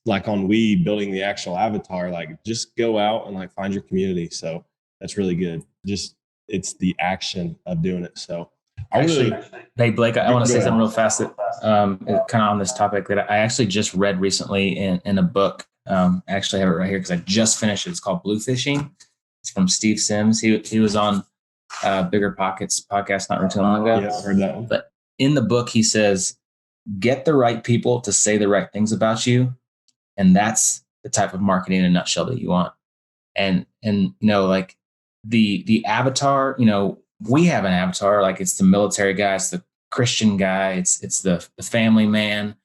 Speaker 2: on weed building the actual avatar. Like, just go out and like find your community. So that's really good. It's the action of doing it. So
Speaker 4: hey Blake, I want to say something real fast that kind of on this topic that I actually just read recently in a book. I actually have it right here because I just finished it. It's called Blue Fishing. It's from Steve Sims. He was on Bigger Pockets podcast not too long ago.
Speaker 2: Yeah, heard that one.
Speaker 4: But in the book, he says, get the right people to say the right things about you. And that's the type of marketing in a nutshell that you want. And like the avatar, we have an avatar, like it's the military guy, it's the Christian guy, it's the family man.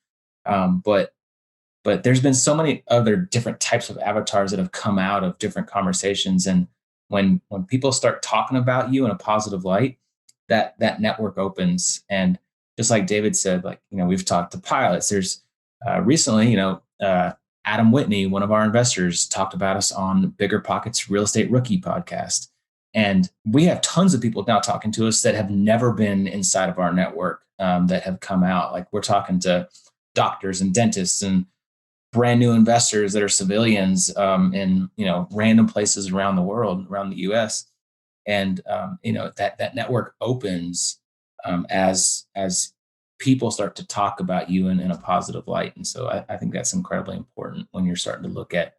Speaker 4: But there's been so many other different types of avatars that have come out of different conversations. And when people start talking about you in a positive light, that network opens. And just like David said, like, we've talked to pilots. There's recently, Adam Whitney, one of our investors, talked about us on Bigger Pockets Real Estate Rookie podcast. And we have tons of people now talking to us that have never been inside of our network, that have come out. Like, we're talking to doctors and dentists and brand new investors that are civilians in random places around the world, around the US. And that network opens as people start to talk about you in a positive light. And so I think that's incredibly important when you're starting to look at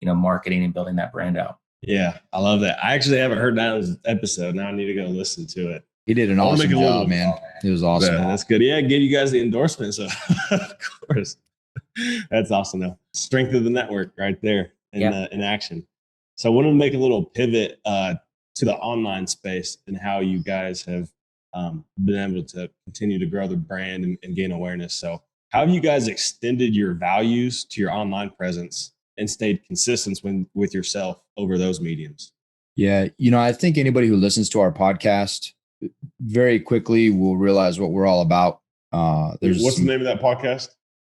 Speaker 4: marketing and building that brand out.
Speaker 2: Yeah, I love that. I actually haven't heard that episode. Now I need to go listen to it.
Speaker 3: He did an awesome job, man. It was awesome.
Speaker 2: Yeah, that's good. Yeah, give you guys the endorsement. So of course. That's awesome though. Strength of the network right there in action. So I wanted to make a little pivot to the online space and how you guys have been able to continue to grow the brand and gain awareness. So how have you guys extended your values to your online presence and stayed consistent with yourself over those mediums?
Speaker 3: Yeah. I think anybody who listens to our podcast very quickly will realize what we're all about.
Speaker 2: What's the name of that podcast?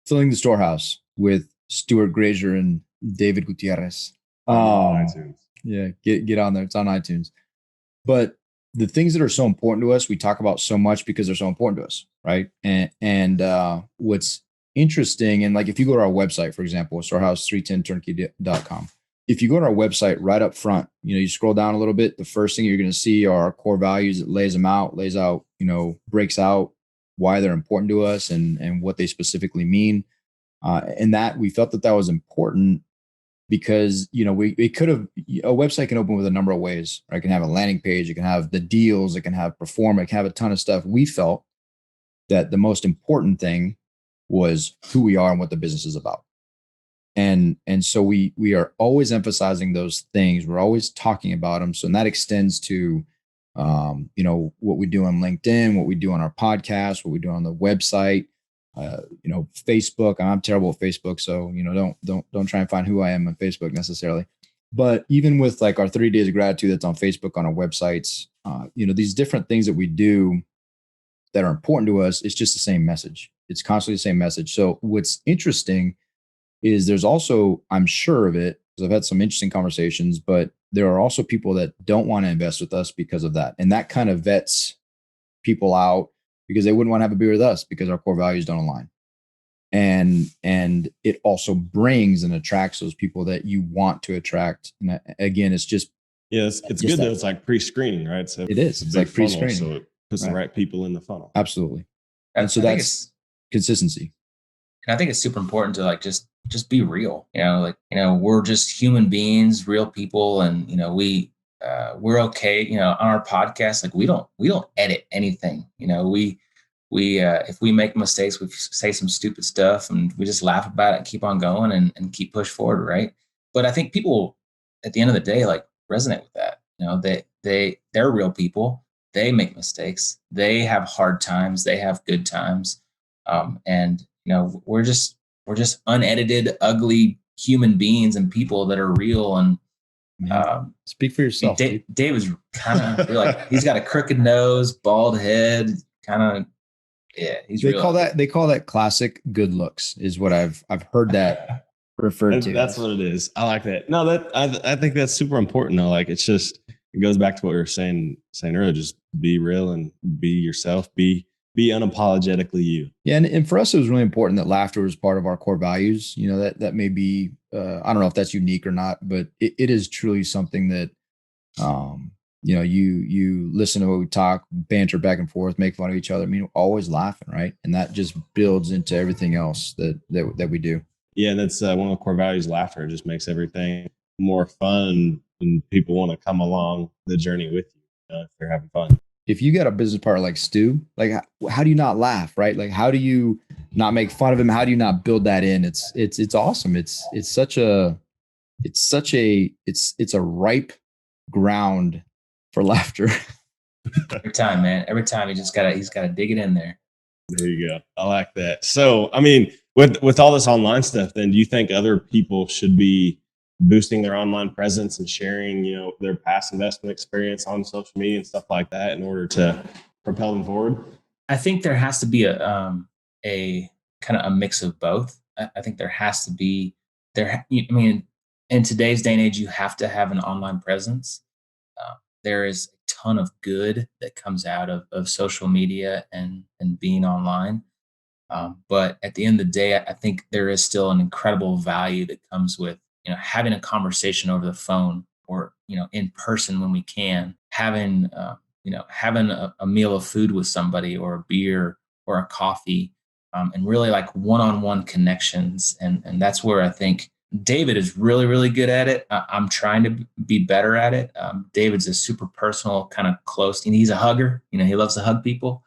Speaker 3: Filling the Storehouse with Stu Grazier and David Gutierrez.
Speaker 2: On iTunes.
Speaker 3: Yeah, get on there. It's on iTunes. But the things that are so important to us, we talk about so much because they're so important to us, right? And what's interesting, and like if you go to our website, for example, storehouse310turnkey.com. If you go to our website right up front, you scroll down a little bit, the first thing you're going to see are our core values. It lays out, breaks out why they're important to us and what they specifically mean. And that we felt that was important because, we could have, a website can open with a number of ways, right? It can have a landing page, it can have the deals, it can have perform, it can have a ton of stuff. We felt that the most important thing was who we are and what the business is about. And so we are always emphasizing those things. We're always talking about them. So and that extends to, what we do on LinkedIn, what we do on our podcast, what we do on the website, Facebook. I'm terrible at Facebook. So, don't try and find who I am on Facebook necessarily. But even with like our 30 days of gratitude that's on Facebook, on our websites, these different things that we do that are important to us, it's just the same message. It's constantly the same message. So what's interesting is there's also, I'm sure of it, because I've had some interesting conversations, but there are also people that don't want to invest with us because of that. And that kind of vets people out because they wouldn't want to have a beer with us because our core values don't align. And it also brings and attracts those people that you want to attract. And again, it's just
Speaker 2: Yeah, it's good that it's like pre-screening, right? So
Speaker 3: it is. It's
Speaker 2: a big
Speaker 3: like pre-screening.
Speaker 2: funnel, so it puts the right people in the funnel.
Speaker 3: Absolutely. And so that's consistency.
Speaker 4: And I think it's super important to like just be real. We're just human beings, real people, and we're okay. On our podcast, like we don't edit anything. We if we make mistakes, we say some stupid stuff, and we just laugh about it and keep on going and keep push forward, right? But I think people at the end of the day like resonate with that. They're real people. They make mistakes. They have hard times. They have good times. And we're just unedited, ugly human beings and people that are real. And
Speaker 3: speak for yourself.
Speaker 4: David's kind of like he's got a crooked nose, bald head, kind of. Yeah, they
Speaker 3: call that classic good looks is what I've heard that referred to.
Speaker 2: That's what it is. I like that. No, I think that's super important though. Like it goes back to what we were saying earlier. Just be real and be yourself. Be unapologetically you.
Speaker 3: Yeah, and for us, it was really important that laughter was part of our core values. That may be I don't know if that's unique or not, but it is truly something that you listen to what we talk, banter back and forth, make fun of each other. I mean, always laughing, right? And that just builds into everything else that we do.
Speaker 2: Yeah, and that's one of the core values. Laughter just makes everything more fun, and people want to come along the journey with you if they're having fun.
Speaker 3: If you got a business partner like Stu, like how do you not laugh, right? Like how do you not make fun of him? How do you not build that in? It's awesome. It's a ripe ground for laughter.
Speaker 4: Every time, man. Every time he's got to dig it in there.
Speaker 2: There you go. I like that. So, I mean, with all this online stuff, then do you think other people should be boosting their online presence and sharing, their past investment experience on social media and stuff like that in order to propel them forward?
Speaker 4: I think there has to be a kind of a mix of both. I think there has to be in today's day and age, you have to have an online presence. There is a ton of good that comes out of social media and being online. But at the end of the day, I think there is still an incredible value that comes with, having a conversation over the phone or, in person when we can, having a meal of food with somebody or a beer or a coffee, and really like one-on-one connections. And that's where I think David is really, really good at it. I'm trying to be better at it. David's a super personal, kind of close, he's a hugger, he loves to hug people.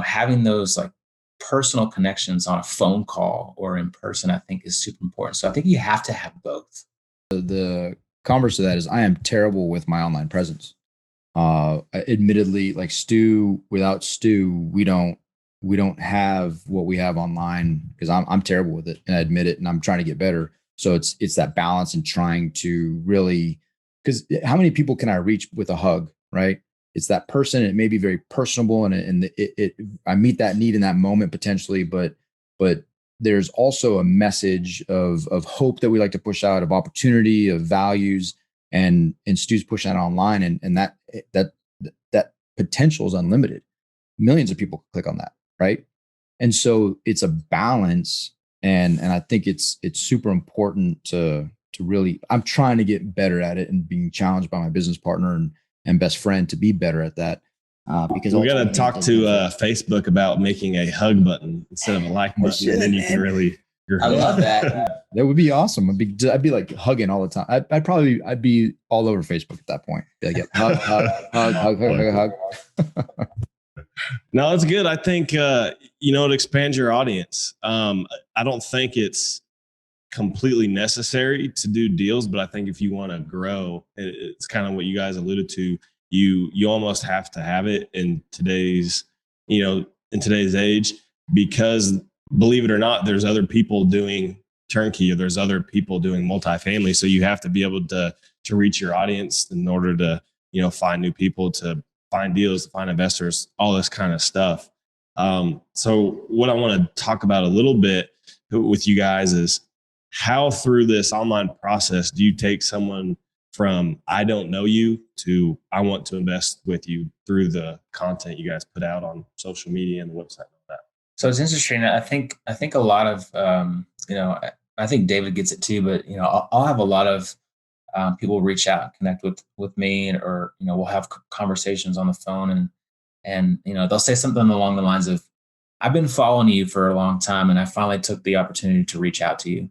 Speaker 4: Having those like personal connections on a phone call or in person, I think is super important. So I think you have to have both.
Speaker 3: The converse of that is I am terrible with my online presence. Admittedly, like without Stu, we don't have what we have online because I'm terrible with it and I admit it and I'm trying to get better. So it's that balance and trying to really, because how many people can I reach with a hug, right? It's that person. It may be very personable and I meet that need in that moment potentially, but there's also a message of hope that we like to push out, of opportunity, of values, and Stu's pushing that online, and that potential is unlimited. Millions of people click on that, right? And so it's a balance, and I think it's super important to really. I'm trying to get better at it and being challenged by my business partner and best friend to be better at that. Because
Speaker 2: we got to talk to Facebook about making a hug button instead of a like button, and then you can really.
Speaker 4: I love that.
Speaker 3: That would be awesome. I'd be like hugging all the time. I'd be all over Facebook at that point. Be like, hug.
Speaker 2: No, it's good. I think it expands your audience. I don't think it's completely necessary to do deals, but I think if you want to grow, it's kind of what you guys alluded to. You almost have to have it in today's age, because believe it or not, there's other people doing turnkey or there's other people doing multifamily. So you have to be able to reach your audience in order to, find new people, to find deals, to find investors, all this kind of stuff. So what I want to talk about a little bit with you guys is how through this online process do you take someone from I don't know you to I want to invest with you through the content you guys put out on social media and the website and all that?
Speaker 4: So it's interesting. I think a lot of I think David gets it too, but I'll have a lot of people will reach out and connect with me, or we'll have conversations on the phone, and they'll say something along the lines of, "I've been following you for a long time, and I finally took the opportunity to reach out to you."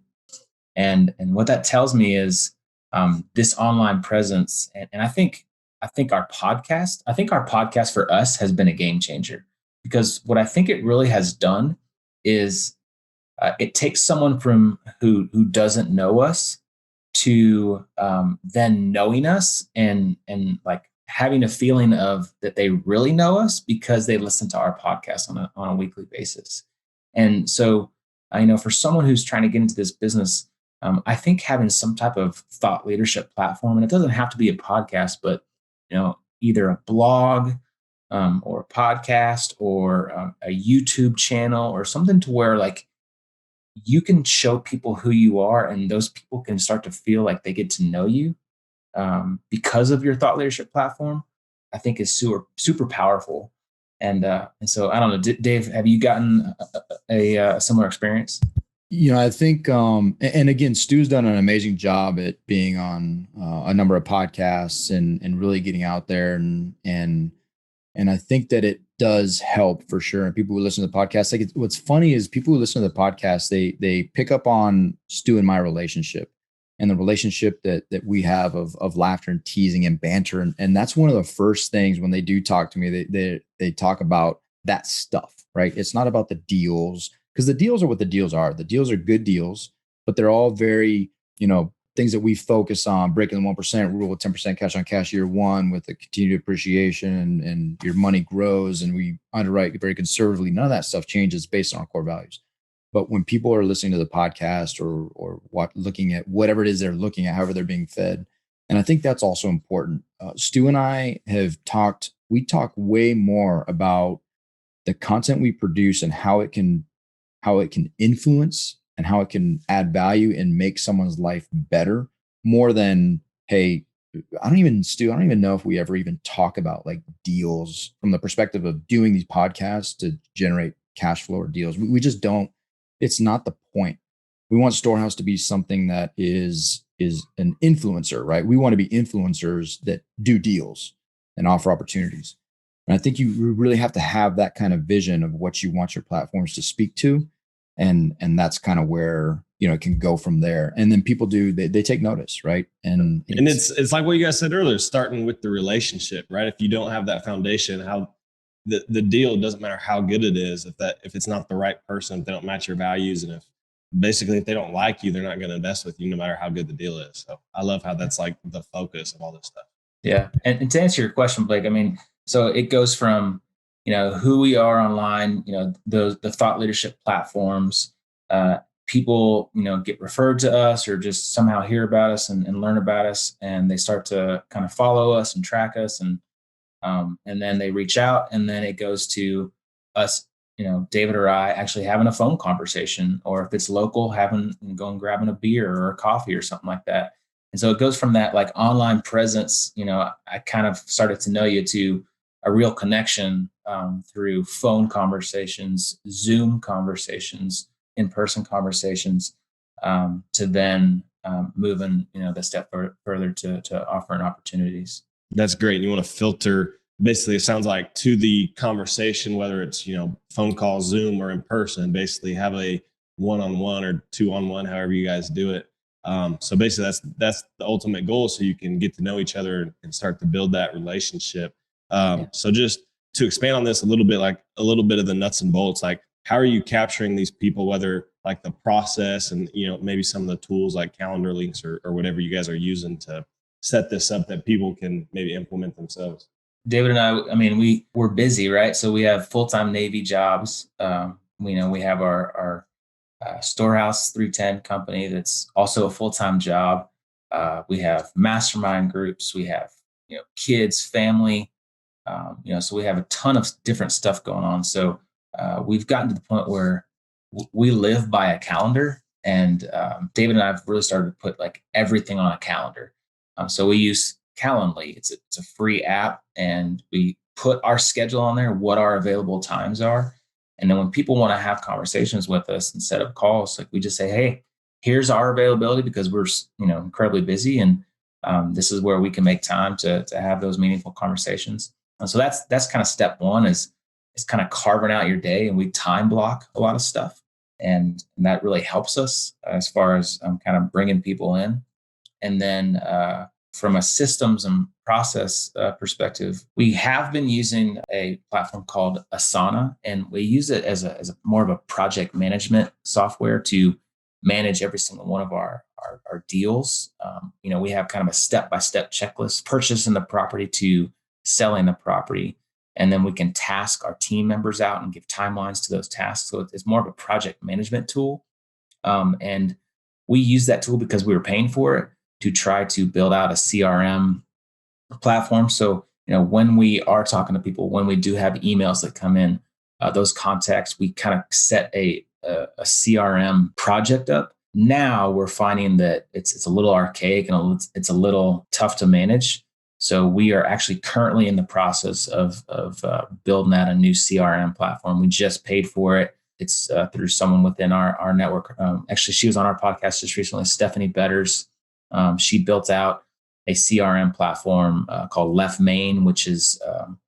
Speaker 4: And what that tells me is this online presence, and I think our podcast for us has been a game changer, because what I think it really has done is it takes someone from who doesn't know us to then knowing us, and like having a feeling of that they really know us because they listen to our podcast on a weekly basis. And so, for someone who's trying to get into this business, I think having some type of thought leadership platform, and it doesn't have to be a podcast, but either a blog or a podcast or a YouTube channel or something to where like you can show people who you are, and those people can start to feel like they get to know you because of your thought leadership platform, I think is super, super powerful. And so I don't know, Dave, have you gotten a similar experience?
Speaker 3: I think, and again, Stu's done an amazing job at being on a number of podcasts and really getting out there. And I think that it does help for sure. And people who listen to the podcast, like what's funny is people who listen to the podcast, they pick up on Stu and my relationship and the relationship that we have of laughter and teasing and banter. And that's one of the first things when they do talk to me, they talk about that stuff, right? It's not about the deals, because the deals are what the deals are. The deals are good deals, but they're all very, things that we focus on, breaking the 1% rule with 10% cash on cash year one with the continued appreciation, and your money grows, and we underwrite very conservatively. None of that stuff changes based on our core values. But when people are listening to the podcast or looking at whatever it is they're looking at, however they're being fed, and I think that's also important. Stu and I we talk way more about the content we produce and how it can influence and how it can add value and make someone's life better, more than, hey, I don't even know if we ever even talk about like deals from the perspective of doing these podcasts to generate cash flow or deals. We just don't. It's not the point. We want Storehouse to be something that is an influencer, right? We want to be influencers that do deals and offer opportunities. And I think you really have to have that kind of vision of what you want your platforms to speak to. And that's kind of where, it can go from there. And then people they take notice, right? And
Speaker 2: it's like what you guys said earlier, starting with the relationship, right? If you don't have that foundation, how the deal, doesn't matter how good it is, if it's not the right person, if they don't match your values, and if they don't like you, they're not going to invest with you no matter how good the deal is. So I love how that's like the focus of all this stuff.
Speaker 4: Yeah. And to answer your question, Blake, so it goes from, who we are online, the thought leadership platforms, people, get referred to us or just somehow hear about us and learn about us, and they start to kind of follow us and track us, and then they reach out, and then it goes to us, David or I actually having a phone conversation, or if it's local, going grabbing a beer or a coffee or something like that. And so it goes from that like online presence, I kind of started to know you, to a real connection through phone conversations, Zoom conversations, in-person conversations, to then moving, the step further to offering opportunities.
Speaker 2: That's great. You want to filter, basically, it sounds like, to the conversation, whether it's, phone call, Zoom, or in person, basically have a one-on-one or two-on-one, however you guys do it. So basically that's the ultimate goal. So you can get to know each other and start to build that relationship. So just to expand on this a little bit, like a little bit of the nuts and bolts, like how are you capturing these people, whether like the process and, maybe some of the tools like calendar links or whatever you guys are using to set this up that people can maybe implement themselves?
Speaker 4: David and I we're busy, right? So we have full-time Navy jobs. We have our Storehouse 310 company that's also a full-time job. We have mastermind groups. We have, kids, family. So we have a ton of different stuff going on. So we've gotten to the point where we live by a calendar, and David and I have really started to put like everything on a calendar. So we use Calendly. It's a free app, and we put our schedule on there, what our available times are. And then when people want to have conversations with us and set up calls, like we just say, hey, here's our availability, because we're, incredibly busy. And this is where we can make time to have those meaningful conversations. And so that's kind of step one is kind of carving out your day, and we time block a lot of stuff. And that really helps us as far as kind of bringing people in. And then from a systems and process perspective, we have been using a platform called Asana, and we use it as a more of a project management software to manage every single one of our deals. We have kind of a step-by-step checklist, purchasing the property to selling the property. And then we can task our team members out and give timelines to those tasks. So it's more of a project management tool. And we use that tool because we were paying for it to try to build out a CRM platform. So, when we are talking to people, when we do have emails that come in, those contacts, we kind of set a CRM project up. Now we're finding that it's a little archaic and it's a little tough to manage. So we are actually currently in the process of building out a new CRM platform. We just paid for it. It's through someone within our network. Actually, she was on our podcast just recently, Stephanie Betters. She built out a CRM platform called Left Main, which is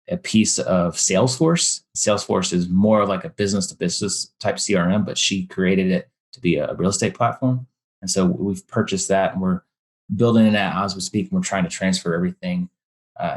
Speaker 4: a piece of Salesforce. Salesforce is more like a business-to-business type CRM, but she created it to be a real estate platform. And so we've purchased that, and we're building it out as we speak. And we're trying to transfer everything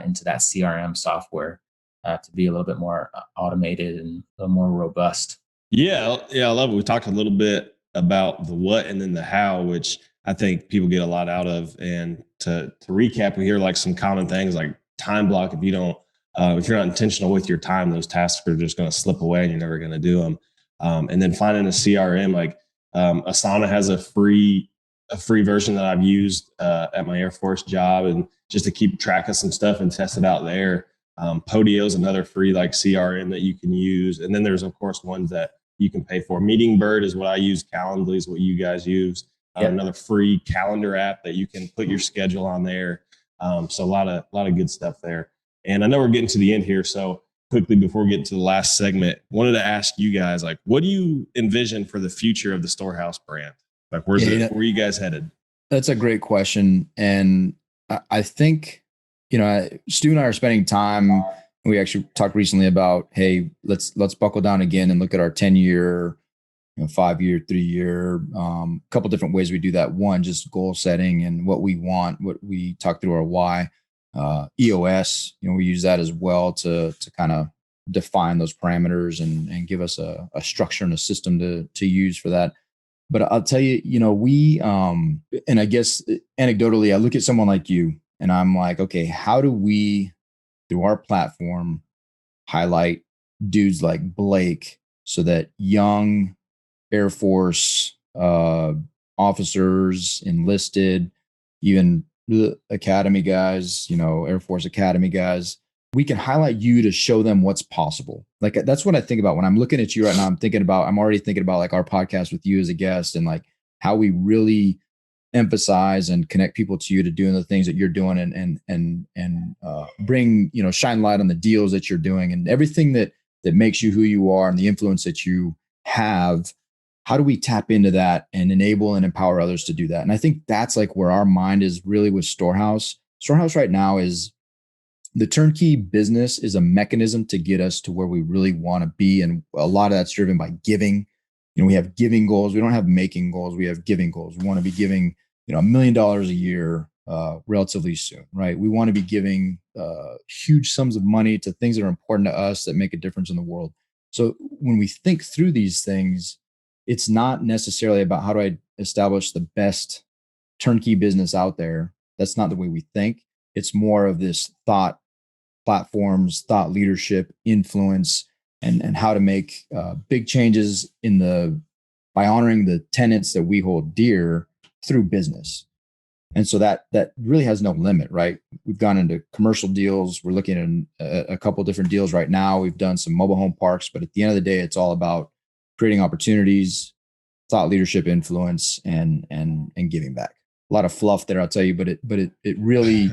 Speaker 4: into that CRM software to be a little bit more automated and a little more robust.
Speaker 2: Yeah, I love it. We talked a little bit about the what and then the how, which I think people get a lot out of. And to recap, we hear like some common things like time block. If you don't, if you're not intentional with your time, those tasks are just going to slip away and you're never going to do them. And then finding a CRM, like Asana has a free version that I've used at my Air Force job, and just to keep track of some stuff and test it out there. Podio is another free like CRM that you can use. And then there's of course ones that you can pay for. Meeting Bird is what I use. Calendly is what you guys use. Yep. Another free calendar app that you can put your schedule on there. So a lot of good stuff there. And I know we're getting to the end here. So quickly before we get to the last segment, wanted to ask you guys, like, what do you envision for the future of the Storehouse brand? Like, where are you guys headed? That's
Speaker 3: a great question. And I think, Stu and I are spending time. We actually talked recently about, hey, let's buckle down again and look at our 10-year, 5-year, 3-year, couple different ways we do that. One, just goal setting and what we want, what we talk through our why. EOS, we use that as well to kind of define those parameters and give us a structure and a system to use for that. But I'll tell you, we, and I guess anecdotally, I look at someone like you and I'm like, okay, how do we, through our platform, highlight dudes like Blake so that young Air Force officers, enlisted, even academy guys, Air Force Academy guys, we can highlight you to show them what's possible. Like, that's what I think about when I'm looking at you right now. I'm already thinking about like our podcast with you as a guest and like how we really emphasize and connect people to you to doing the things that you're doing and bring, shine light on the deals that you're doing and everything that makes you who you are and the influence that you have. How do we tap into that and enable and empower others to do that? And I think that's like where our mind is really with Storehouse. Storehouse right now is the turnkey business is a mechanism to get us to where we really want to be. And a lot of that's driven by giving. We have giving goals. We don't have making goals. We have giving goals. We want to be giving, $1 million a year relatively soon, right? We want to be giving huge sums of money to things that are important to us that make a difference in the world. So when we think through these things, it's not necessarily about how do I establish the best turnkey business out there. That's not the way we think. It's more of this thought platforms, thought leadership, influence, and how to make big changes by honoring the tenets that we hold dear through business. And so that really has no limit, right? We've gone into commercial deals. We're looking at a couple of different deals right now. We've done some mobile home parks, but at the end of the day, it's all about creating opportunities, thought leadership, influence, and giving back. A lot of fluff there, I'll tell you, but it really.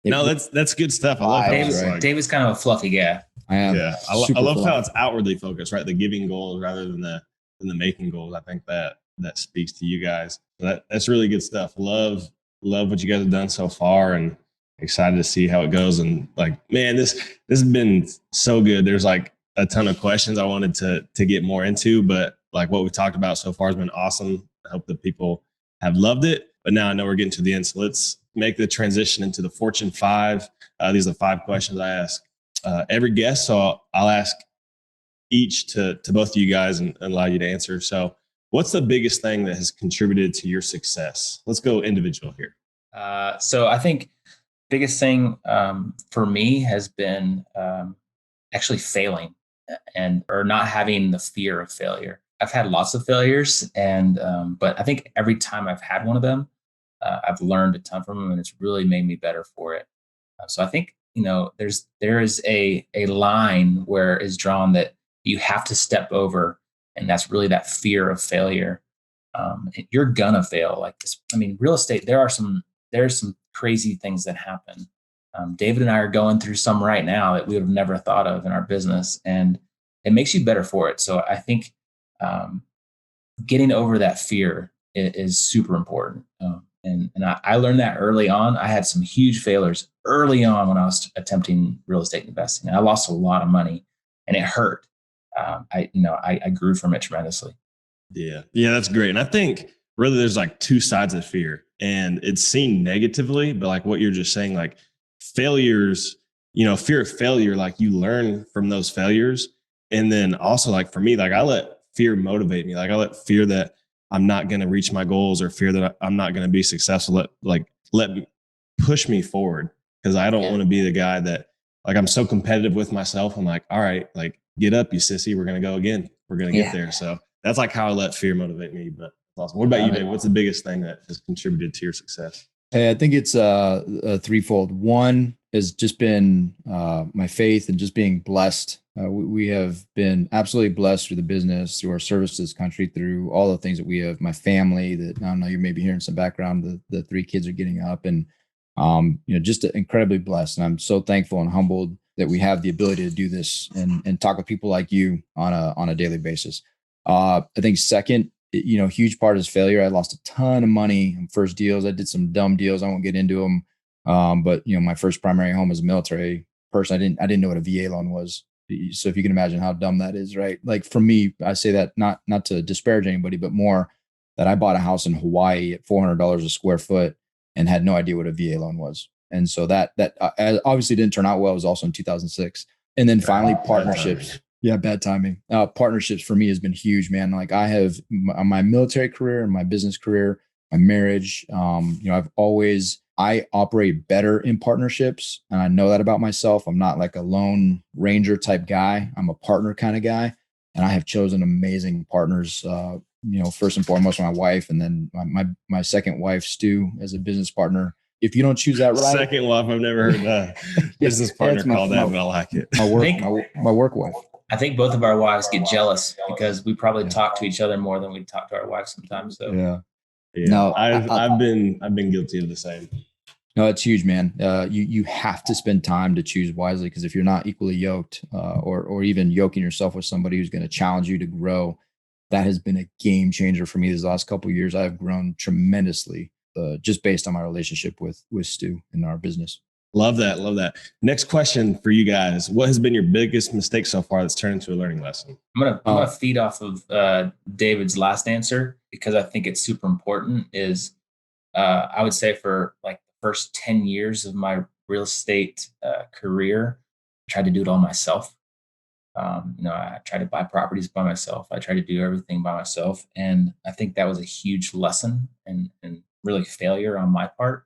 Speaker 2: No, that's good stuff. I love how
Speaker 4: David's kind of a fluffy guy.
Speaker 3: I am.
Speaker 2: Yeah, I love how it's outwardly focused, right? The giving goals rather than the making goals. I think that speaks to you guys. That's really good stuff. Love love what you guys have done so far, and excited to see how it goes. And like, man, this has been so good. There's like a ton of questions I wanted to get more into, but like what we talked about so far has been awesome. I hope that people have loved it. But now I know we're getting to the end, so let's make the transition into the Fortune 5. These are the 5 questions I ask every guest. So I'll ask each to both of you guys and allow you to answer. So what's the biggest thing that has contributed to your success? Let's go individual here.
Speaker 4: So I think biggest thing for me has been actually failing or not having the fear of failure. I've had lots of failures, but I think every time I've had one of them, I've learned a ton from them, and it's really made me better for it. So I think, there is a line where is drawn that you have to step over, and that's really that fear of failure. You're gonna fail. Like this, real estate, there's some crazy things that happen. David and I are going through some right now that we would have never thought of in our business, and it makes you better for it. So I think getting over that fear is super important. And I learned that early on. I had some huge failures early on when I was attempting real estate investing. I lost a lot of money, and it hurt. I grew from it tremendously.
Speaker 2: Yeah, that's great. And I think really there's like 2 sides of fear, and it's seen negatively, but like what you're just saying, like failures, fear of failure, like you learn from those failures. And then also like for me, like I let fear motivate me. Like I let fear that I'm not going to reach my goals, or fear that I'm not going to be successful, let me push me forward. Cause I don't want to be the guy that, like, I'm so competitive with myself. I'm like, all right, like get up, you sissy. We're going to go again. We're going to get there. So that's like how I let fear motivate me. But awesome. What about you, Dave? What's the biggest thing that has contributed to your success?
Speaker 3: Hey, I think it's threefold. One has just been my faith and just being blessed. We have been absolutely blessed through the business, through our service to this country, through all the things that we have. My family, that I don't know, you may be hearing some background. The 3 kids are getting up, and just incredibly blessed. And I'm so thankful and humbled that we have the ability to do this and talk with people like you on a daily basis. I think second, huge part is failure. I lost a ton of money in first deals. I did some dumb deals. I won't get into them. But my first primary home as a military person, I didn't know what a VA loan was. So if you can imagine how dumb that is, right? Like for me, I say that not to disparage anybody, but more that I bought a house in Hawaii at $400 a square foot and had no idea what a VA loan was. And so that obviously didn't turn out well. It was also in 2006. And then finally partnerships. Yeah, bad timing. Partnerships for me has been huge, man. Like I have my military career and my business career, my marriage. I operate better in partnerships, and I know that about myself. I'm not like a lone ranger type guy. I'm a partner kind of guy, and I have chosen amazing partners. First and foremost, my wife, and then my second wife, Stu, as a business partner. If you don't choose that right,
Speaker 2: second wife, I've never heard a business partner called that, but I like it.
Speaker 3: My work wife.
Speaker 4: I think both of our wives get jealous because we probably talk to each other more than we talk to our wives sometimes. So
Speaker 3: yeah.
Speaker 2: No, I've been guilty of the same.
Speaker 3: No, it's huge, man. You have to spend time to choose wisely, because if you're not equally yoked, or even yoking yourself with somebody who's going to challenge you to grow, that has been a game changer for me. These last couple of years, I have grown tremendously, just based on my relationship with Stu in our business.
Speaker 2: Love that. Next question for you guys: what has been your biggest mistake so far that's turned into a learning lesson?
Speaker 4: I'm gonna feed off of David's last answer, because I think it's super important. I would say for like the first 10 years of my real estate career, I tried to do it all myself. I tried to buy properties by myself. I tried to do everything by myself, and I think that was a huge lesson and really failure on my part.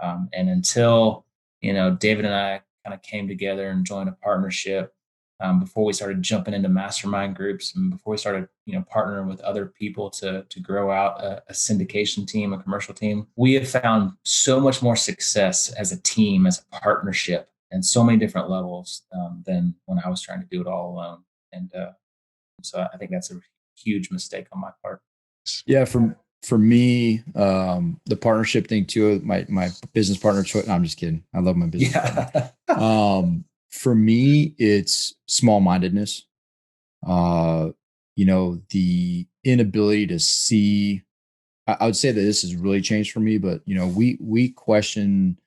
Speaker 4: And until David and I kind of came together and joined a partnership, before we started jumping into mastermind groups, and before we started, partnering with other people to grow out a syndication team, a commercial team, we have found so much more success as a team, as a partnership, and so many different levels than when I was trying to do it all alone. And so I think that's a huge mistake on my part.
Speaker 3: Yeah, for me, the partnership thing too, my business partner, no, I'm just kidding. I love my business partner. For me, it's small-mindedness. The inability to see I would say that this has really changed for me, but we question,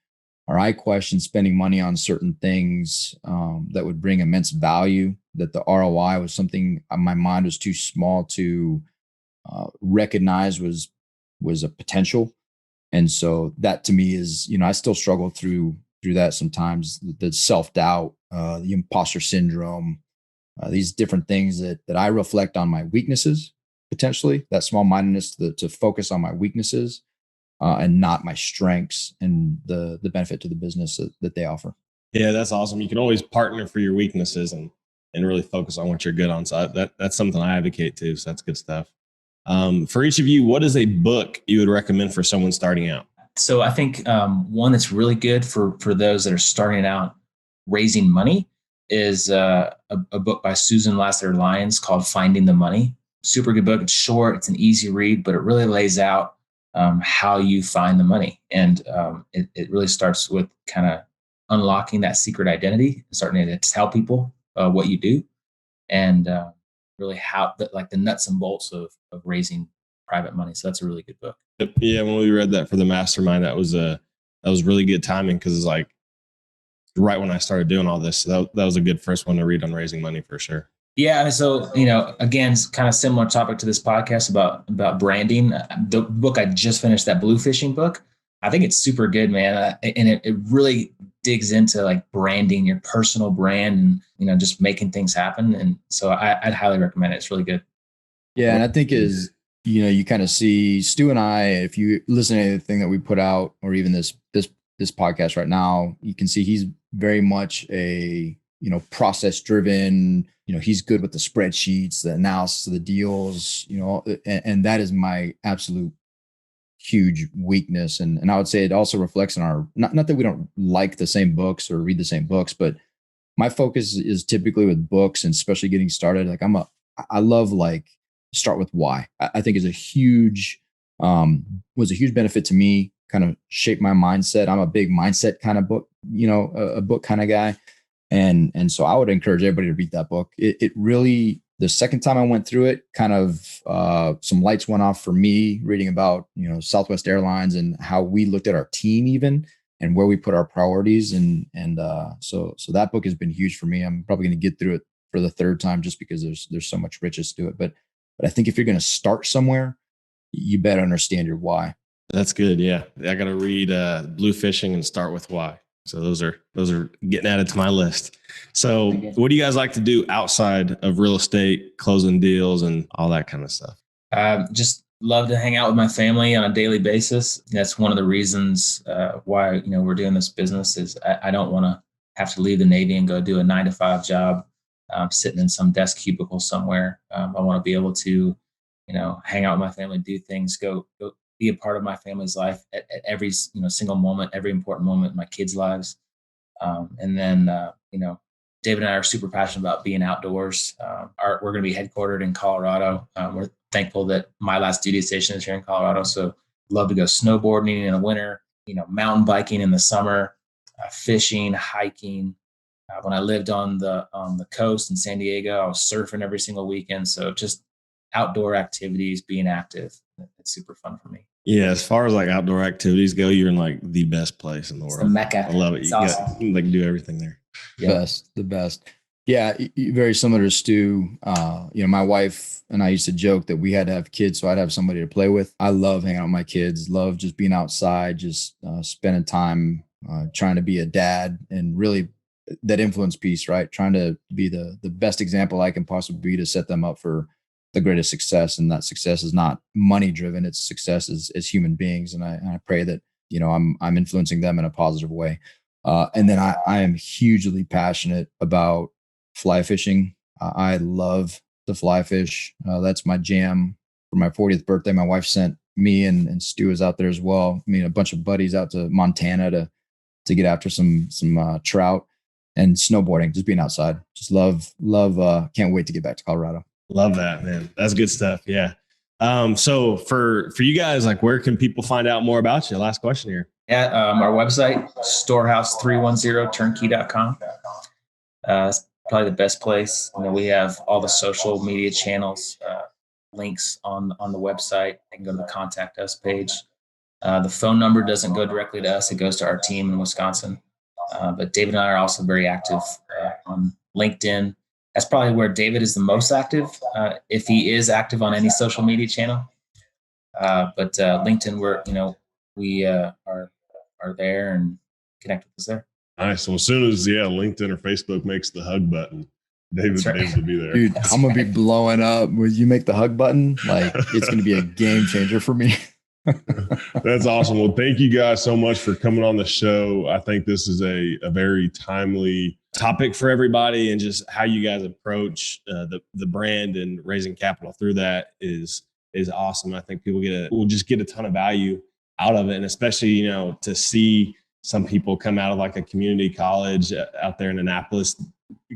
Speaker 3: or I question spending money on certain things that would bring immense value, that the ROI was something my mind was too small to recognize was a potential. And so that to me is, I still struggle through that sometimes, the self-doubt, the imposter syndrome, these different things that I reflect on my weaknesses, potentially that small-mindedness to focus on my weaknesses and not my strengths and the benefit to the business that they offer.
Speaker 2: Yeah, that's awesome. You can always partner for your weaknesses and really focus on what you're good on. So that's something I advocate too. So that's good stuff. For each of you, what is a book you would recommend for someone starting out?
Speaker 4: So I think one that's really good for those that are starting out raising money is a book by Susan Lasser-Lyons called Finding the Money. Super good book. It's short. It's an easy read, but it really lays out how you find the money. And it really starts with kind of unlocking that secret identity, starting to tell people what you do, and really how the nuts and bolts of raising private money. So that's a really good book.
Speaker 2: Yeah, when we read that for the mastermind, that was really good timing, because it's like right when I started doing all this. So that was a good first one to read on raising money for sure.
Speaker 4: Yeah. So, again, it's kind of similar topic to this podcast about branding. The book I just finished, that blue fishing book, I think it's super good, man. And it really digs into like branding, your personal brand, and, just making things happen. And so I'd highly recommend it. It's really good.
Speaker 3: Yeah. And I think you kind of see Stu and I, if you listen to anything that we put out, or even this podcast right now, you can see he's very much a, process driven, he's good with the spreadsheets, the analysis of the deals, and that is my absolute huge weakness. And I would say it also reflects in our, not that we don't like the same books or read the same books, but my focus is typically with books, and especially getting started. Like I love like start with why. I think is was a huge benefit to me, kind of shaped my mindset. I'm a big mindset kind of book, a book kind of guy. And so I would encourage everybody to read that book. It really, the second time I went through it, kind of some lights went off for me reading about, Southwest Airlines and how we looked at our team even, and where we put our priorities. And so that book has been huge for me. I'm probably going to get through it for the third time just because there's so much richness to it. But I think if you're going to start somewhere, you better understand your why.
Speaker 2: That's good. Yeah. I got to read Blue Fishing and start with why. So those are getting added to my list. So what do you guys like to do outside of real estate, closing deals and all that kind of stuff?
Speaker 4: Just love to hang out with my family on a daily basis. That's one of the reasons why, we're doing this business is I don't want to have to leave the Navy and go do a 9-to-5 job, sitting in some desk cubicle somewhere. I want to be able to, hang out with my family, do things, go be a part of my family's life at every, single moment, every important moment in my kids' lives. And then, David and I are super passionate about being outdoors. We're going to be headquartered in Colorado. We're thankful that my last duty station is here in Colorado. So love to go snowboarding in the winter, mountain biking in the summer, fishing, hiking. When I lived on the coast in San Diego, I was surfing every single weekend. So just outdoor activities, being active, it's super fun for me.
Speaker 2: Yeah, as far as like outdoor activities go, you're in like the best place in the world.
Speaker 4: It's the Mecca.
Speaker 2: I love it.
Speaker 4: It's
Speaker 2: you
Speaker 4: awesome.
Speaker 2: can like do everything there.
Speaker 4: Yeah.
Speaker 3: The best. Yeah, very similar to Stu. My wife and I used to joke that we had to have kids so I'd have somebody to play with. I love hanging out with my kids, love just being outside, just spending time trying to be a dad, and really that influence piece, right? Trying to be the best example I can possibly be to set them up for the greatest success. And that success is not money driven. It's success as human beings. And I pray that, I'm influencing them in a positive way. And then I am hugely passionate about fly fishing. I love to fly fish. That's my jam. For my 40th birthday, my wife sent me and Stu is out there as well. A bunch of buddies out to Montana to get after some trout, and snowboarding, just being outside. Just love, can't wait to get back to Colorado.
Speaker 2: Love that, man. That's good stuff. Yeah. So for you guys, like, where can people find out more about you? Last question here.
Speaker 4: Yeah. Our website, Storehouse310turnkey.com. It's probably the best place. We have all the social media channels, links on the website. They can go to the contact us page. The phone number doesn't go directly to us. It goes to our team in Wisconsin. But David and I are also very active on LinkedIn. That's probably where David is the most active, if he is active on any social media channel. But LinkedIn, we are there and connect with us there.
Speaker 2: Nice. Well, as soon as LinkedIn or Facebook makes the hug button, David will be there.
Speaker 3: Dude, I'm gonna be blowing up. When you make the hug button, like it's gonna be a game changer for me.
Speaker 2: That's awesome. Well, thank you guys so much for coming on the show. I think this is a very timely topic for everybody, and just how you guys approach the brand and raising capital through that is awesome. I think people will just get a ton of value out of it, and especially to see some people come out of like a community college out there in Annapolis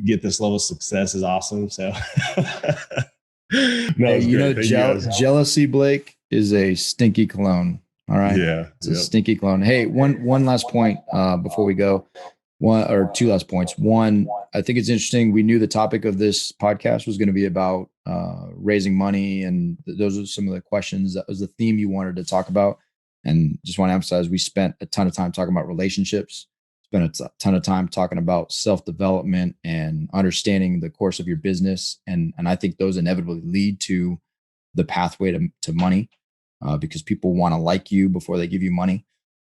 Speaker 2: get this level of success is awesome. So,
Speaker 3: jealousy, Blake, is a stinky cologne. All right.
Speaker 2: Yeah.
Speaker 3: It's a stinky cologne. Hey, one last point before we go. One or two last points. One, I think it's interesting. We knew the topic of this podcast was going to be about raising money, and those are some of the questions. That was the theme you wanted to talk about. And just want to emphasize, we spent a ton of time talking about relationships, spent a ton of time talking about self-development and understanding the course of your business. And I think those inevitably lead to the pathway to money, because people want to like you before they give you money.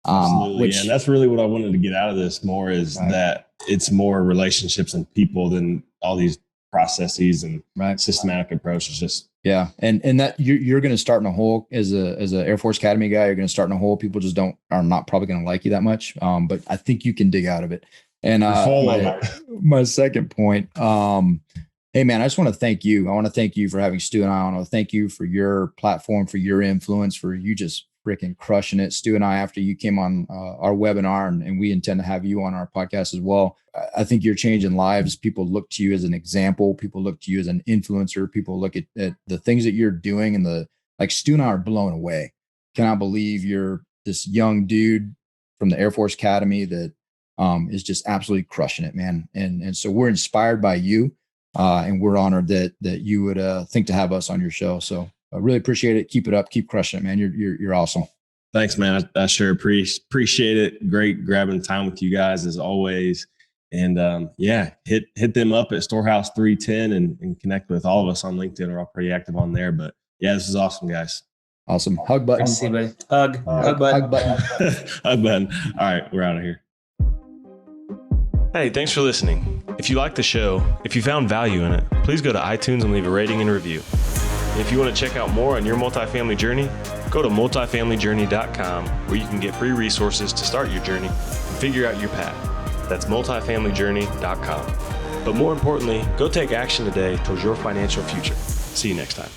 Speaker 2: And that's really what I wanted to get out of this more is that it's more relationships and people than all these processes and systematic approaches. Just
Speaker 3: and that you're going to start in a hole as a Air Force Academy guy. You're going to start in a hole. People just are not probably going to like you that much. But I think you can dig out of it. And my second point, hey man, I just want to thank you. I want to thank you for having Stu and I on. I want to thank you for your platform, for your influence, for you just freaking crushing it. Stu and I, after you came on our webinar, and we intend to have you on our podcast as well. I think you're changing lives. People look to you as an example. People look to you as an influencer. People look at the things that you're doing, and like Stu and I are blown away. Cannot believe you're this young dude from the Air Force Academy that is just absolutely crushing it, man. And so we're inspired by you, and we're honored that you would think to have us on your show. So I really appreciate it. Keep it up. Keep crushing it, man. You're awesome.
Speaker 2: Thanks, man. I sure appreciate it. Great grabbing time with you guys as always. And hit them up at Storehouse 310 and connect with all of us on LinkedIn. We're all pretty active on there. But this is awesome, guys.
Speaker 3: Awesome. Hug button.
Speaker 4: Nice to see you, buddy. Hug button.
Speaker 3: Hug button.
Speaker 2: Hug button. All right, we're out of here.
Speaker 5: Hey, thanks for listening. If you like the show, if you found value in it, please go to iTunes and leave a rating and review. If you want to check out more on your multifamily journey, go to multifamilyjourney.com, where you can get free resources to start your journey and figure out your path. That's multifamilyjourney.com. But more importantly, go take action today towards your financial future. See you next time.